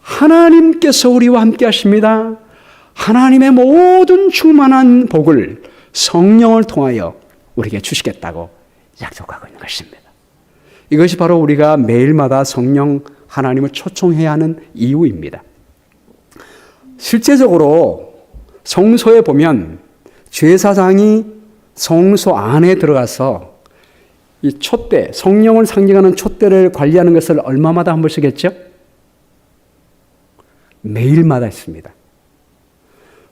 A: 하나님께서 우리와 함께 하십니다. 하나님의 모든 충만한 복을 성령을 통하여 우리에게 주시겠다고 약속하고 있는 것입니다. 이것이 바로 우리가 매일마다 성령 하나님을 초청해야 하는 이유입니다. 실제적으로 성소에 보면 제사장이 성소 안에 들어가서 이 촛대, 성령을 상징하는 촛대를 관리하는 것을 얼마마다 한 번씩 했죠? 매일마다 했습니다.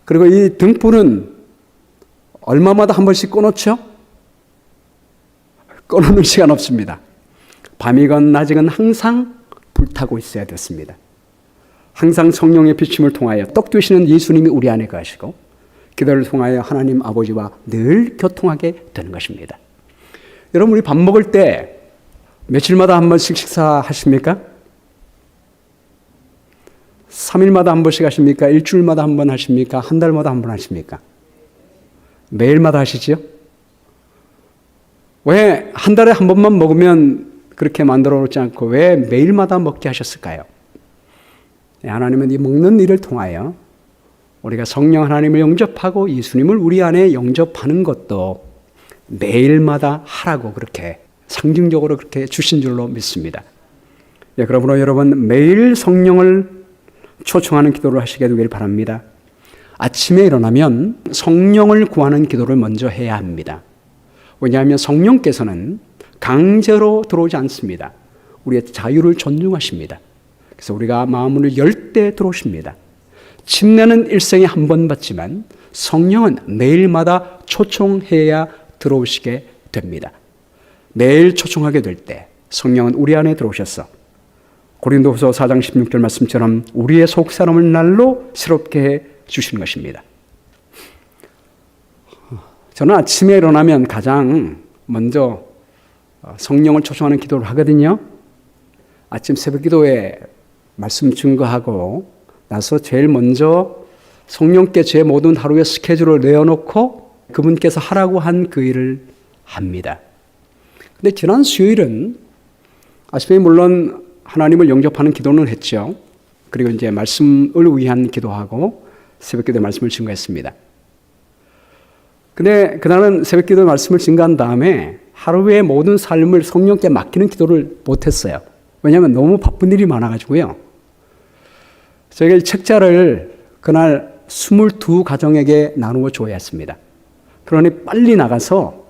A: 그리고 이 등불은 얼마마다 한 번씩 꺼놓죠? 꺼놓는 시간 없습니다. 밤이건 낮이건 항상 불타고 있어야 됐습니다. 항상 성령의 비침을 통하여 떡 되시는 예수님이 우리 안에 가시고 기도를 통하여 하나님 아버지와 늘 교통하게 되는 것입니다. 여러분, 우리 밥 먹을 때 며칠마다 한 번씩 식사하십니까? 3일마다 한 번씩 하십니까? 일주일마다 한 번 하십니까? 한 달마다 한 번 하십니까? 매일마다 하시지요? 왜 한 달에 한 번만 먹으면 그렇게 만들어 놓지 않고 왜 매일마다 먹게 하셨을까요? 하나님은 이 먹는 일을 통하여 우리가 성령 하나님을 영접하고 예수님을 우리 안에 영접하는 것도 매일마다 하라고 그렇게 상징적으로 그렇게 주신 줄로 믿습니다. 그러므로 여러분, 매일 성령을 초청하는 기도를 하시게 되길 바랍니다. 아침에 일어나면 성령을 구하는 기도를 먼저 해야 합니다. 왜냐하면 성령께서는 강제로 들어오지 않습니다. 우리의 자유를 존중하십니다. 그래서 우리가 마음을 열 때 들어오십니다. 침례는 일생에 한 번 받지만 성령은 매일마다 초청해야 들어오시게 됩니다. 매일 초청하게 될 때 성령은 우리 안에 들어오셔서 고린도후서 4장 16절 말씀처럼 우리의 속사람을 날로 새롭게 해 주시는 것입니다. 저는 아침에 일어나면 가장 먼저 성령을 초청하는 기도를 하거든요. 아침 새벽 기도에 말씀 증거하고 나서 제일 먼저 성령께 제 모든 하루의 스케줄을 내어놓고 그분께서 하라고 한 그 일을 합니다. 근데 지난 수요일은 아시다시피 물론 하나님을 영접하는 기도는 했죠. 그리고 이제 말씀을 위한 기도하고 새벽 기도의 말씀을 증거했습니다. 근데 그날은 새벽 기도의 말씀을 증거한 다음에 하루의 모든 삶을 성령께 맡기는 기도를 못했어요. 왜냐하면 너무 바쁜 일이 많아가지고요. 저희가 책자를 그날 22가정에게 나누어 줘야 했습니다. 그러니 빨리 나가서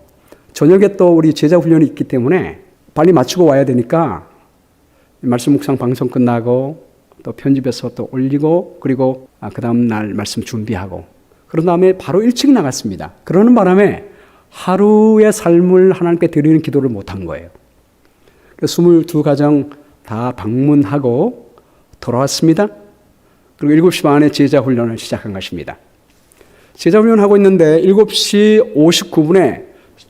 A: 저녁에 또 우리 제자 훈련이 있기 때문에 빨리 마치고 와야 되니까 말씀 묵상 방송 끝나고 또 편집해서 또 올리고 그리고 그 다음 날 말씀 준비하고 그런 다음에 바로 일찍 나갔습니다. 그러는 바람에 하루의 삶을 하나님께 드리는 기도를 못한 거예요. 22가정 다 방문하고 돌아왔습니다. 그리고 7시 반에 제자 훈련을 시작한 것입니다. 제자 훈련하고 있는데 7시 59분에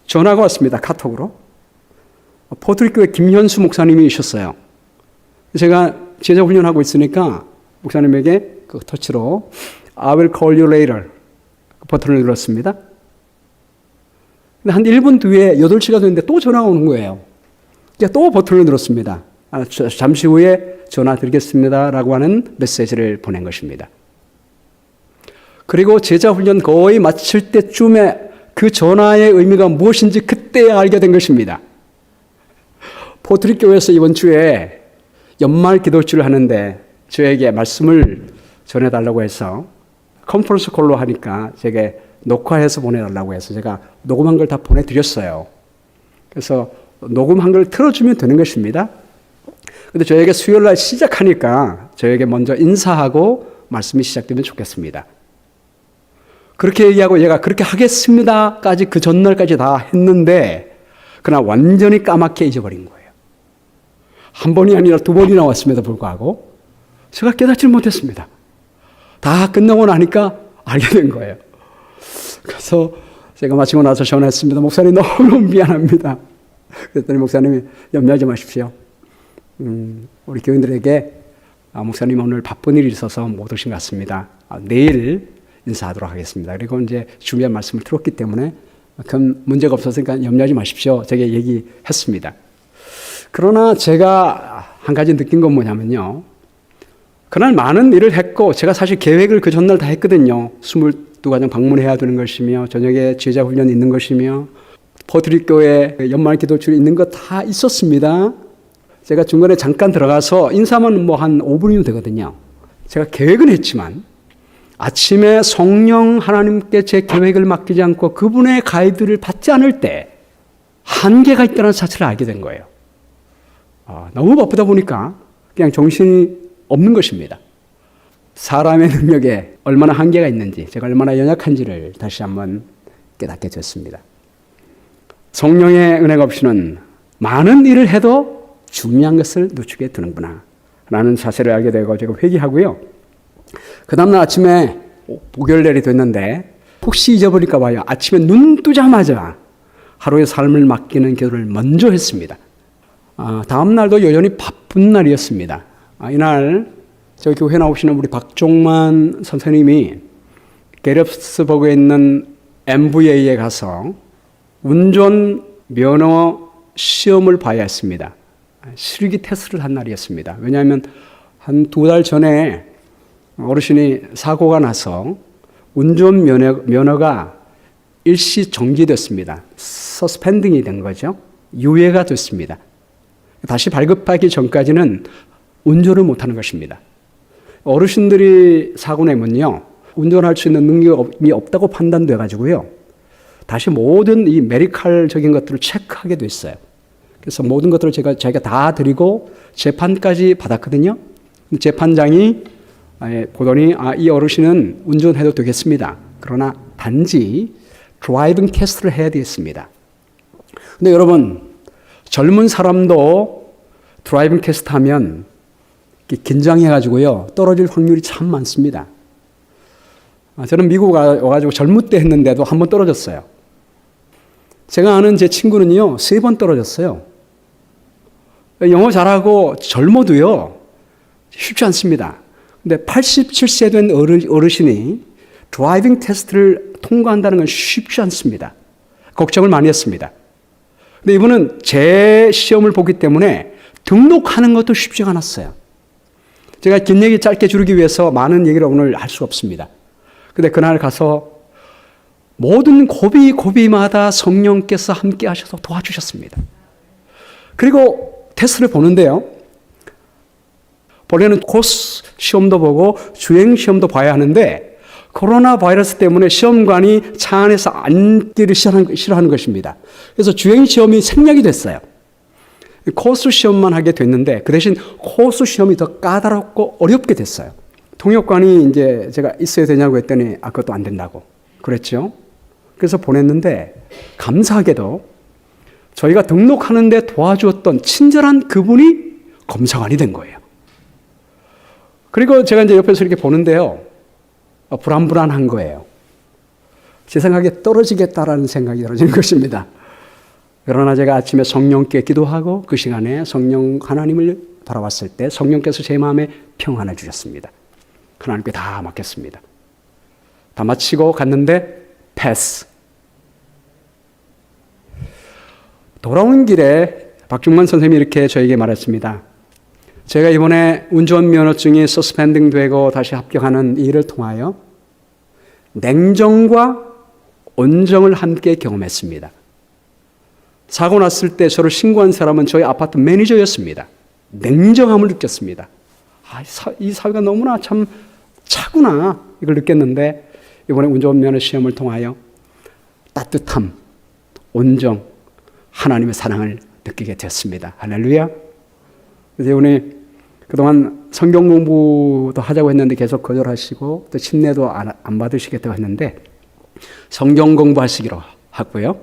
A: 전화가 왔습니다. 카톡으로. 포트리교회 김현수 목사님이셨어요. 제가 제자 훈련하고 있으니까 목사님에게 그 터치로 I will call you later 버튼을 눌렀습니다. 근데 한 1분 뒤에 8시가 됐는데 또 전화가 오는 거예요. 이제 또 버튼을 눌렀습니다. 잠시 후에 전화 드리겠습니다. 라고 하는 메시지를 보낸 것입니다. 그리고 제자 훈련 거의 마칠 때쯤에 그 전화의 의미가 무엇인지 그때 알게 된 것입니다. 포트리 교회에서 이번 주에 연말 기도주를 하는데 저에게 말씀을 전해달라고 해서 컨퍼런스 콜로 하니까 제게 녹화해서 보내달라고 해서 제가 녹음한 걸 다 보내드렸어요. 그래서 녹음한 걸 틀어주면 되는 것입니다. 근데 저에게 수요일 날 시작하니까 저에게 먼저 인사하고 말씀이 시작되면 좋겠습니다. 그렇게 얘기하고 얘가 그렇게 하겠습니다까지 그 전날까지 다 했는데 그러나 완전히 까맣게 잊어버린 거예요. 한 번이 아니라 2번이나 왔음에도 불구하고 제가 깨닫지 못했습니다. 다 끝나고 나니까 알게 된 거예요. 그래서 제가 마치고 나서 전화했습니다. 목사님 너무 미안합니다. 그랬더니 목사님이 염려하지 마십시오. 우리 교인들에게 목사님 오늘 바쁜 일이 있어서 못 오신 것 같습니다. 내일 인사하도록 하겠습니다. 그리고 이제 준비한 말씀을 들었기 때문에 큰 문제가 없었으니까 염려하지 마십시오. 제가 얘기했습니다. 그러나 제가 한 가지 느낀 건 뭐냐면요. 그날 많은 일을 했고 제가 사실 계획을 그 전날 다 했거든요. 22가정 방문해야 되는 것이며 저녁에 제자 훈련이 있는 것이며 포트리 교회 연말 기도출이 있는 것 다 있었습니다. 제가 중간에 잠깐 들어가서 인사만 뭐 한 5분이면 되거든요. 제가 계획은 했지만 아침에 성령 하나님께 제 계획을 맡기지 않고 그분의 가이드를 받지 않을 때 한계가 있다는 사실을 알게 된 거예요. 너무 바쁘다 보니까 그냥 정신이 없는 것입니다. 사람의 능력에 얼마나 한계가 있는지, 제가 얼마나 연약한지를 다시 한번 깨닫게 됐습니다. 성령의 은혜가 없이는 많은 일을 해도 중요한 것을 놓치게 되는구나 라는 사실을 알게 되고 제가 회개하고요. 그 다음날 아침에 목요일날이 됐는데 혹시 잊어버릴까 봐요. 아침에 눈 뜨자마자 하루의 삶을 맡기는 기도를 먼저 했습니다. 다음날도 여전히 바쁜 날이었습니다. 이날 저희 교회 나오시는 우리 박종만 선생님이 게럽스버그에 있는 MVA에 가서 운전 면허 시험을 봐야 했습니다. 실기 테스트를 한 날이었습니다. 왜냐하면 한 2달 전에 어르신이 사고가 나서 운전 면허가 일시 정지됐습니다. 서스펜딩이 된 거죠. 유예가 됐습니다. 다시 발급하기 전까지는 운전을 못하는 것입니다. 어르신들이 사고 내면요, 운전할 수 있는 능력이 없다고 판단돼 가지고요, 다시 모든 이 메디컬적인 것들을 체크하게 됐어요. 그래서 모든 것들을 제가 다 드리고 재판까지 받았거든요. 재판장이 보더니 이 어르신은 운전해도 되겠습니다. 그러나 단지 드라이빙 테스트를 해야 되겠습니다. 근데 여러분, 젊은 사람도 드라이빙 테스트 하면 긴장해가지고요, 떨어질 확률이 참 많습니다. 저는 미국 와가지고 젊을 때 했는데도 한 번 떨어졌어요. 제가 아는 제 친구는요, 3번 떨어졌어요. 영어 잘하고 젊어도요, 쉽지 않습니다. 근데 87세 된 어르신이 드라이빙 테스트를 통과한다는 건 쉽지 않습니다. 걱정을 많이 했습니다. 근데 이분은 제 시험을 보기 때문에 등록하는 것도 쉽지가 않았어요. 제가 긴 얘기 짧게 줄이기 위해서 많은 얘기를 오늘 할 수 없습니다. 근데 그날 가서 모든 고비마다 성령께서 함께 하셔서 도와주셨습니다. 그리고 테스트를 보는데요, 본래는 코스 시험도 보고 주행 시험도 봐야 하는데 코로나 바이러스 때문에 시험관이 차 안에서 앉기를 싫어하는 것입니다. 그래서 주행 시험이 생략이 됐어요. 코스 시험만 하게 됐는데 그 대신 코스 시험이 더 까다롭고 어렵게 됐어요. 통역관이 이제 제가 있어야 되냐고 했더니 그것도 안 된다고 그랬죠. 그래서 보냈는데 감사하게도 저희가 등록하는데 도와주었던 친절한 그분이 검사관이 된 거예요. 그리고 제가 이제 옆에서 이렇게 보는데요. 불안불안한 거예요. 제 생각에 떨어지겠다라는 생각이 들어지는 것입니다. 그러나 제가 아침에 성령께 기도하고 그 시간에 성령 하나님을 바라봤을 때 성령께서 제 마음에 평안을 주셨습니다. 하나님께 다 맡겼습니다. 다 마치고 갔는데 패스. 돌아오는 길에 박중만 선생님이 이렇게 저에게 말했습니다. 제가 이번에 운전면허증이 서스펜딩 되고 다시 합격하는 이 일을 통하여 냉정과 온정을 함께 경험했습니다. 사고 났을 때 저를 신고한 사람은 저희 아파트 매니저였습니다. 냉정함을 느꼈습니다. 이 사회가 너무나 참 차구나 이걸 느꼈는데 이번에 운전면허 시험을 통하여 따뜻함, 온정, 하나님의 사랑을 느끼게 됐습니다. 할렐루야. 그래서 이분이 그동안 성경 공부도 하자고 했는데 계속 거절하시고 또 침례도 안 받으시겠다고 했는데 성경 공부하시기로 하고요.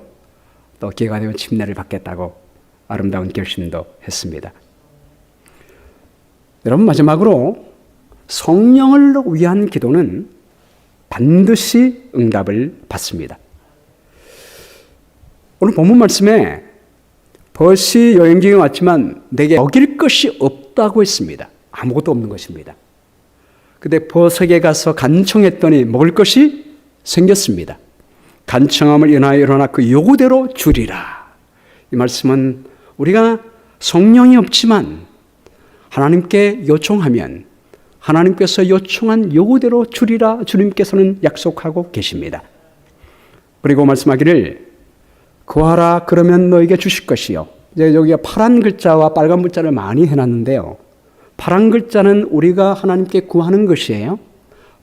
A: 또 기회가 되면 침례를 받겠다고 아름다운 결심도 했습니다. 여러분 마지막으로 성령을 위한 기도는 반드시 응답을 받습니다. 오늘 본문 말씀에 벗이 여행중에 왔지만 내게 먹일 것이 없다고 했습니다. 아무것도 없는 것입니다. 근데 벗에게 가서 간청했더니 먹을 것이 생겼습니다. 간청함을 인하여 일어나 그 요구대로 주리라. 이 말씀은 우리가 성령이 없지만 하나님께 요청하면 하나님께서 요청한 요구대로 주리라 주님께서는 약속하고 계십니다. 그리고 말씀하기를 구하라 그러면 너에게 주실 것이요. 이제 여기가 파란 글자와 빨간 글자를 많이 해놨는데요. 파란 글자는 우리가 하나님께 구하는 것이에요.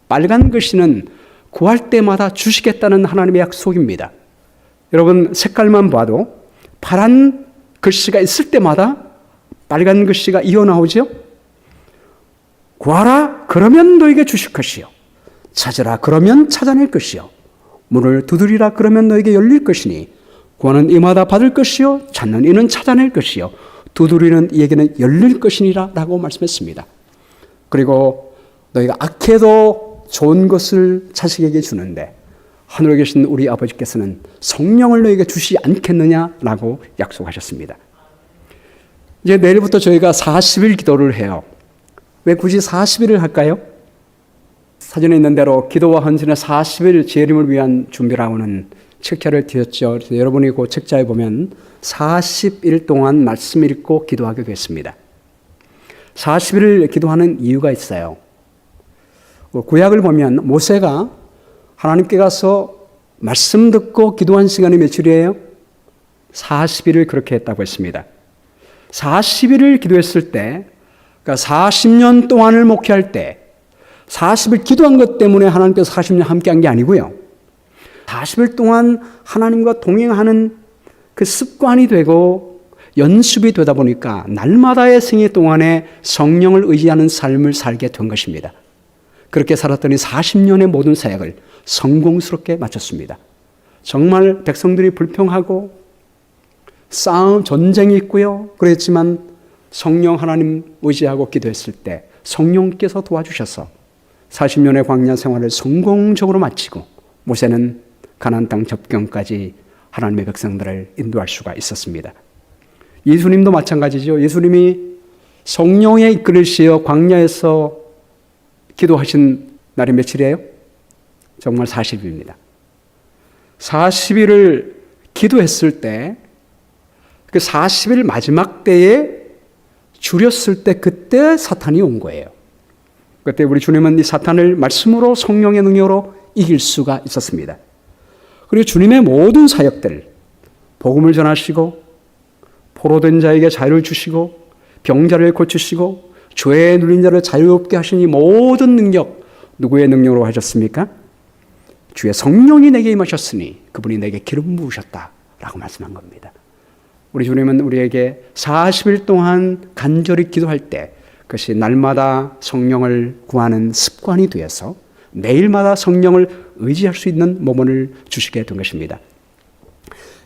A: 빨간 글씨는 구할 때마다 주시겠다는 하나님의 약속입니다. 여러분 색깔만 봐도 파란 글씨가 있을 때마다 빨간 글씨가 이어나오죠. 구하라 그러면 너에게 주실 것이요. 찾으라 그러면 찾아낼 것이요. 문을 두드리라 그러면 너에게 열릴 것이니 구하는 이마다 받을 것이요 찾는 이는 찾아낼 것이요 두드리는 이에게는 열릴 것이니라 라고 말씀했습니다. 그리고 너희가 악해도 좋은 것을 자식에게 주는데 하늘에 계신 우리 아버지께서는 성령을 너희에게 주시지 않겠느냐라고 약속하셨습니다. 이제 내일부터 저희가 40일 기도를 해요. 왜 굳이 40일을 할까요? 사전에 있는 대로 기도와 헌신의 40일 재림을 위한 준비라고는 책자를 띄었죠. 그래서 여러분이 그 책자에 보면 40일 동안 말씀 읽고 기도하게 됐습니다. 40일을 기도하는 이유가 있어요. 구약을 보면 모세가 하나님께 가서 말씀 듣고 기도한 시간이 며칠이에요? 40일을 그렇게 했다고 했습니다. 40일을 기도했을 때, 그러니까 40년 동안을 목회할 때 40일 기도한 것 때문에 하나님께서 40년 함께한 게 아니고요. 40일 동안 하나님과 동행하는 그 습관이 되고 연습이 되다 보니까 날마다의 생애 동안에 성령을 의지하는 삶을 살게 된 것입니다. 그렇게 살았더니 40년의 모든 사역을 성공스럽게 마쳤습니다. 정말 백성들이 불평하고 싸움, 전쟁이 있고요. 그랬지만 성령 하나님 의지하고 기도했을 때 성령께서 도와주셔서 40년의 광야 생활을 성공적으로 마치고 모세는 가나안 땅 접경까지 하나님의 백성들을 인도할 수가 있었습니다. 예수님도 마찬가지죠. 예수님이 성령에 이끌으시어 광야에서 기도하신 날이 며칠이에요? 정말 40일입니다. 40일을 기도했을 때 그 40일 마지막 때에 줄였을 때 그때 사탄이 온 거예요. 그때 우리 주님은 이 사탄을 말씀으로 성령의 능력으로 이길 수가 있었습니다. 그리고 주님의 모든 사역들, 복음을 전하시고 포로된 자에게 자유를 주시고 병자를 고치시고 죄에 눌린 자를 자유롭게 하시니 모든 능력, 누구의 능력으로 하셨습니까? 주의 성령이 내게 임하셨으니 그분이 내게 기름 부으셨다라고 말씀한 겁니다. 우리 주님은 우리에게 40일 동안 간절히 기도할 때 그것이 날마다 성령을 구하는 습관이 되어서 매일마다 성령을 의지할 수 있는 모범을 주시게 된 것입니다.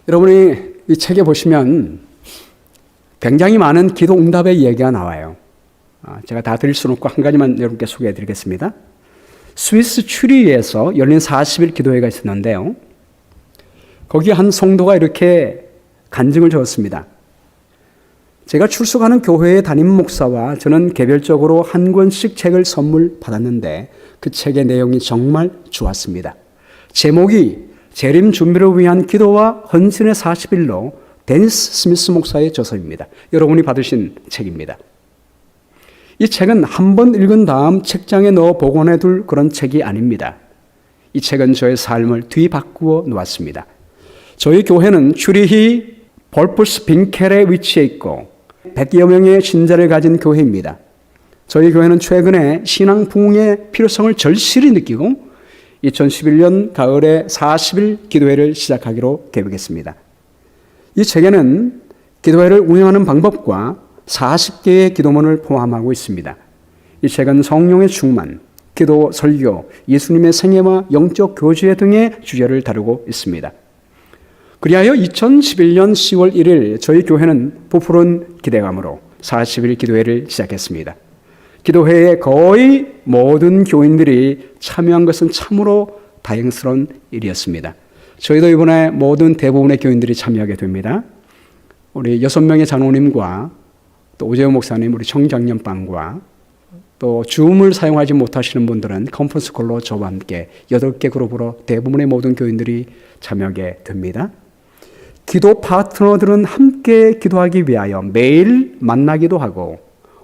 A: 여러분이 이 책에 보시면 굉장히 많은 기도 응답의 얘기가 나와요. 제가 다 드릴 수는 없고 한 가지만 여러분께 소개해 드리겠습니다. 스위스 추리히에서 열린 40일 기도회가 있었는데요. 거기 한 성도가 이렇게 간증을 적었습니다. 제가 출석하는 교회의 담임 목사와 저는 개별적으로 한 권씩 책을 선물 받았는데 그 책의 내용이 정말 좋았습니다. 제목이 재림 준비를 위한 기도와 헌신의 40일로 데니스 스미스 목사의 저서입니다. 여러분이 받으신 책입니다. 이 책은 한 번 읽은 다음 책장에 넣어 복원해 둘 그런 책이 아닙니다. 이 책은 저의 삶을 뒤바꾸어 놓았습니다. 저희 교회는 추리히 볼프스 빈켈에 위치해 있고 100여 명의 신자를 가진 교회입니다. 저희 교회는 최근에 신앙 부흥의 필요성을 절실히 느끼고 2011년 가을에 40일 기도회를 시작하기로 계획했습니다. 이 책에는 기도회를 운영하는 방법과 40개의 기도문을 포함하고 있습니다. 이 책은 성령의 충만, 기도, 설교, 예수님의 생애와 영적 교제 등의 주제를 다루고 있습니다. 그리하여 2011년 10월 1일 저희 교회는 부풀은 기대감으로 40일 기도회를 시작했습니다. 기도회에 거의 모든 교인들이 참여한 것은 참으로 다행스러운 일이었습니다. 저희도 이번에 대부분의 교인들이 참여하게 됩니다. 우리 6명의 장로님과 또 오재호 목사님, 우리 청장년반과 또 줌을 사용하지 못하시는 분들은 컨퍼런스 콜로 저와 함께 8개 그룹으로 대부분의 모든 교인들이 참여하게 됩니다. 기도 파트너들은 함께 기도하기 위하여 매일 만나기도 하고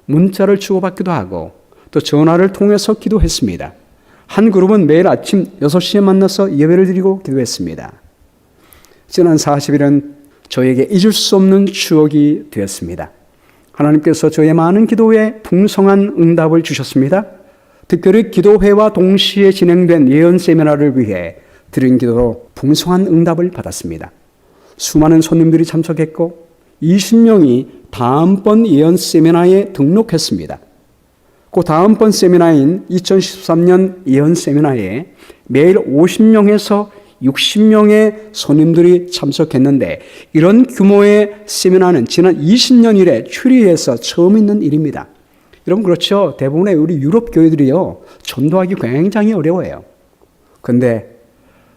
A: 문자를 주고받기도 하고 또 전화를 통해서 기도했습니다. 한 그룹은 매일 아침 6시에 만나서 예배를 드리고 기도했습니다. 지난 40일은 저에게 잊을 수 없는 추억이 되었습니다. 하나님께서 저의 많은 기도에 풍성한 응답을 주셨습니다. 특별히 기도회와 동시에 진행된 예언 세미나를 위해 드린 기도로 풍성한 응답을 받았습니다. 수많은 손님들이 참석했고 20명이 다음번 예언 세미나에 등록했습니다. 그 다음번 세미나인 2013년 예언 세미나에 매일 50명에서 60명의 손님들이 참석했는데 이런 규모의 세미나는 지난 20년 이래 추리히에서 처음 있는 일입니다. 여러분 그렇죠? 대부분의 우리 유럽 교회들이요. 전도하기 굉장히 어려워요. 그런데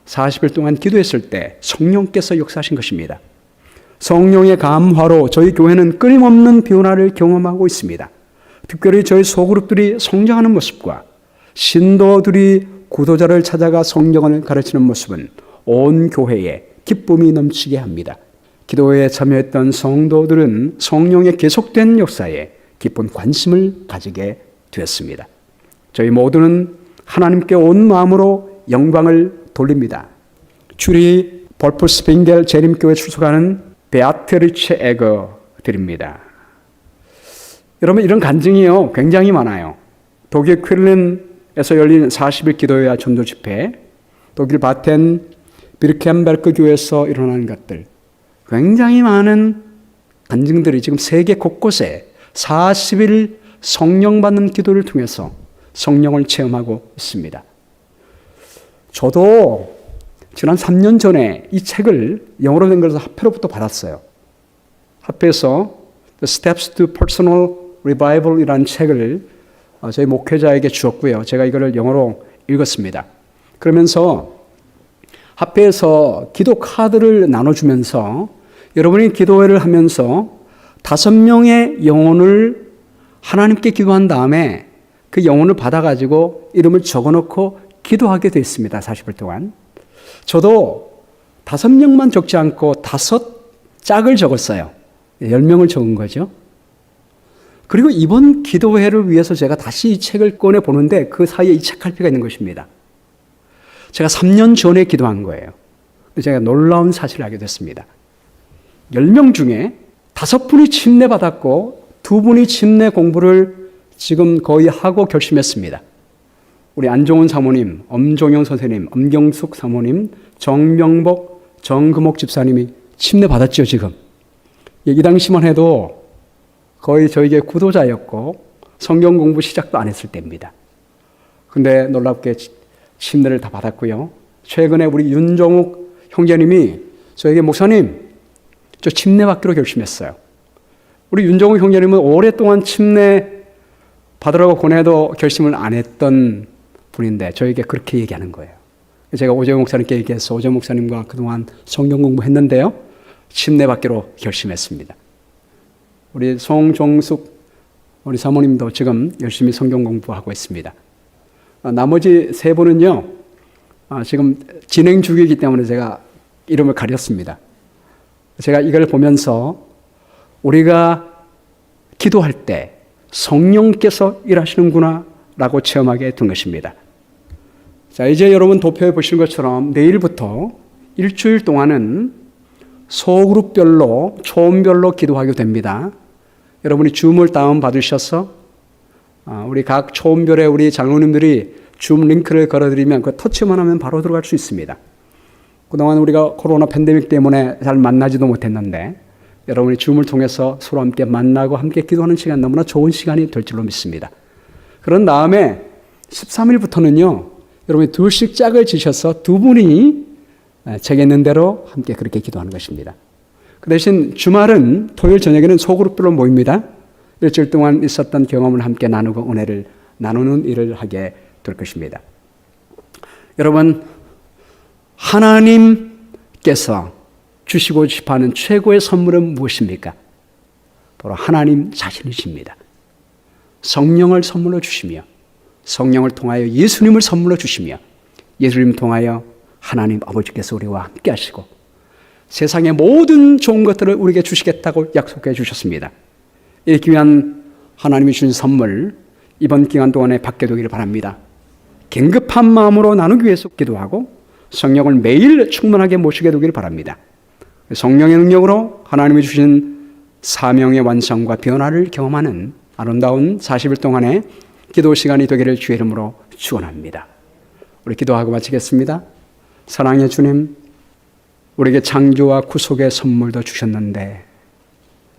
A: 40일 동안 기도했을 때 성령께서 역사하신 것입니다. 성령의 감화로 저희 교회는 끊임없는 변화를 경험하고 있습니다. 특별히 저희 소그룹들이 성장하는 모습과 신도들이 구도자를 찾아가 성경을 가르치는 모습은 온 교회에 기쁨이 넘치게 합니다. 기도회에 참여했던 성도들은 성령의 계속된 역사에 깊은 관심을 가지게 되었습니다. 저희 모두는 하나님께 온 마음으로 영광을 돌립니다. 주리 볼프스 빈켈 재림교회 출석하는 베아트리체 에거들입니다. 여러분 이런 간증이요 굉장히 많아요. 독일 퀼른에서 열린 40일 기도회와 전도 집회, 독일 바텐 비르켄베르크 교회에서 일어나는 것들, 굉장히 많은 간증들이 지금 세계 곳곳에 40일 성령 받는 기도를 통해서 성령을 체험하고 있습니다. 저도 지난 3년 전에 이 책을 영어로 된 것을 합회로부터 받았어요. 합회에서 The Steps to Personal Revival이라는 책을 저희 목회자에게 주었고요. 제가 이거를 영어로 읽었습니다. 그러면서 합회에서 기도 카드를 나눠주면서 여러분이 기도회를 하면서 5명의 영혼을 하나님께 기도한 다음에 그 영혼을 받아가지고 이름을 적어놓고 기도하게 됐습니다. 40일 동안. 저도 5명만 적지 않고 5짝을 적었어요. 10명을 적은 거죠. 그리고 이번 기도회를 위해서 제가 다시 이 책을 꺼내 보는데 그 사이에 이 책 갈피가 있는 것입니다. 제가 3년 전에 기도한 거예요. 제가 놀라운 사실을 알게 됐습니다. 10명 중에 5분이 침례 받았고 2분이 침례 공부를 지금 거의 하고 결심했습니다. 우리 안종훈 사모님, 엄종영 선생님, 엄경숙 사모님, 정명복, 정금옥 집사님이 침례 받았죠, 지금. 이 당시만 해도 거의 저에게 구도자였고 성경 공부 시작도 안 했을 때입니다. 근데 놀랍게 침례를 다 받았고요. 최근에 우리 윤정욱 형제님이 저에게 목사님, 저 침례 받기로 결심했어요. 우리 윤정욱 형제님은 오랫동안 침례 받으라고 권해도 결심을 안 했던 분인데 저에게 그렇게 얘기하는 거예요. 제가 오재호 목사님께 얘기해서 오재호 목사님과 그동안 성경 공부했는데요. 침례받기로 결심했습니다. 우리 송종숙 우리 사모님도 지금 열심히 성경 공부하고 있습니다. 나머지 세 분은요. 지금 진행 중이기 때문에 제가 이름을 가렸습니다. 제가 이걸 보면서 우리가 기도할 때 성령께서 일하시는구나 라고 체험하게 된 것입니다. 자, 이제 여러분 도표에 보시는 것처럼 내일부터 일주일 동안은 소그룹별로 초음별로 기도하게 됩니다. 여러분이 줌을 다운받으셔서 우리 각 초음별에 우리 장로님들이 줌 링크를 걸어드리면 그 터치만 하면 바로 들어갈 수 있습니다. 그동안 우리가 코로나 팬데믹 때문에 잘 만나지도 못했는데 여러분이 줌을 통해서 서로 함께 만나고 함께 기도하는 시간 너무나 좋은 시간이 될 줄로 믿습니다. 그런 다음에 13일부터는요. 여러분이 둘씩 짝을 지셔서 두 분이 정했는 대로 함께 그렇게 기도하는 것입니다. 그 대신 주말은 토요일 저녁에는 소그룹별로 모입니다. 일주일 동안 있었던 경험을 함께 나누고 은혜를 나누는 일을 하게 될 것입니다. 여러분, 하나님께서 주시고 싶어하는 최고의 선물은 무엇입니까? 바로 하나님 자신이십니다. 성령을 선물로 주시며 성령을 통하여 예수님을 선물로 주시며 예수님을 통하여 하나님 아버지께서 우리와 함께 하시고 세상의 모든 좋은 것들을 우리에게 주시겠다고 약속해 주셨습니다. 이 귀한 하나님이 주신 선물 이번 기간 동안에 받게 되기를 바랍니다. 긴급한 마음으로 나누기 위해서 기도하고 성령을 매일 충만하게 모시게 되기를 바랍니다. 성령의 능력으로 하나님이 주신 사명의 완성과 변화를 경험하는 아름다운 40일 동안의 기도 시간이 되기를 주의 이름으로 축원합니다. 우리 기도하고 마치겠습니다. 사랑의 주님, 우리에게 창조와 구속의 선물도 주셨는데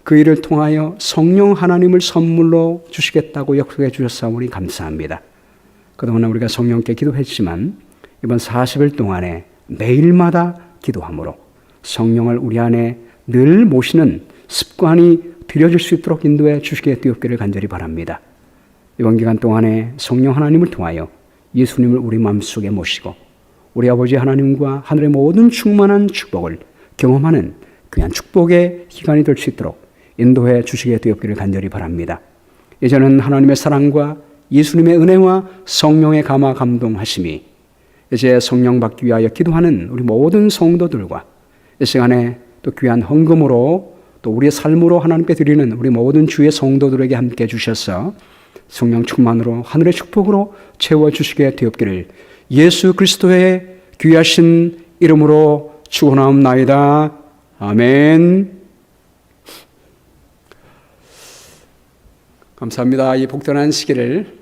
A: 그 일을 통하여 성령 하나님을 선물로 주시겠다고 약속해 주셨사오니 감사합니다. 그동안 우리가 성령께 기도했지만 이번 40일 동안에 매일마다 기도함으로 성령을 우리 안에 늘 모시는 습관이 들여질 수 있도록 인도해 주시게 되었기를 간절히 바랍니다. 이번 기간 동안에 성령 하나님을 통하여 예수님을 우리 마음속에 모시고 우리 아버지 하나님과 하늘의 모든 충만한 축복을 경험하는 귀한 축복의 기간이 될 수 있도록 인도해 주시게 되었기를 간절히 바랍니다. 이제는 하나님의 사랑과 예수님의 은혜와 성령의 감화 감동하심이 이제 성령 받기 위하여 기도하는 우리 모든 성도들과 이 시간에 또 귀한 헌금으로 또 우리의 삶으로 하나님께 드리는 우리 모든 주의 성도들에게 함께 주셔서 성령 충만으로 하늘의 축복으로 채워주시게 되었기를 예수 그리스도의 귀하신 이름으로 축원하옵나이다. 아멘. 감사합니다. 이 복전한 시기를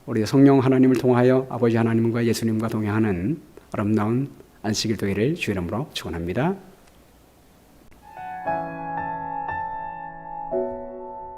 A: 우리 성령 하나님을 통하여 아버지 하나님과 예수님과 동행하는 아름다운 안식일 되기를 주의 이름으로 축원합니다.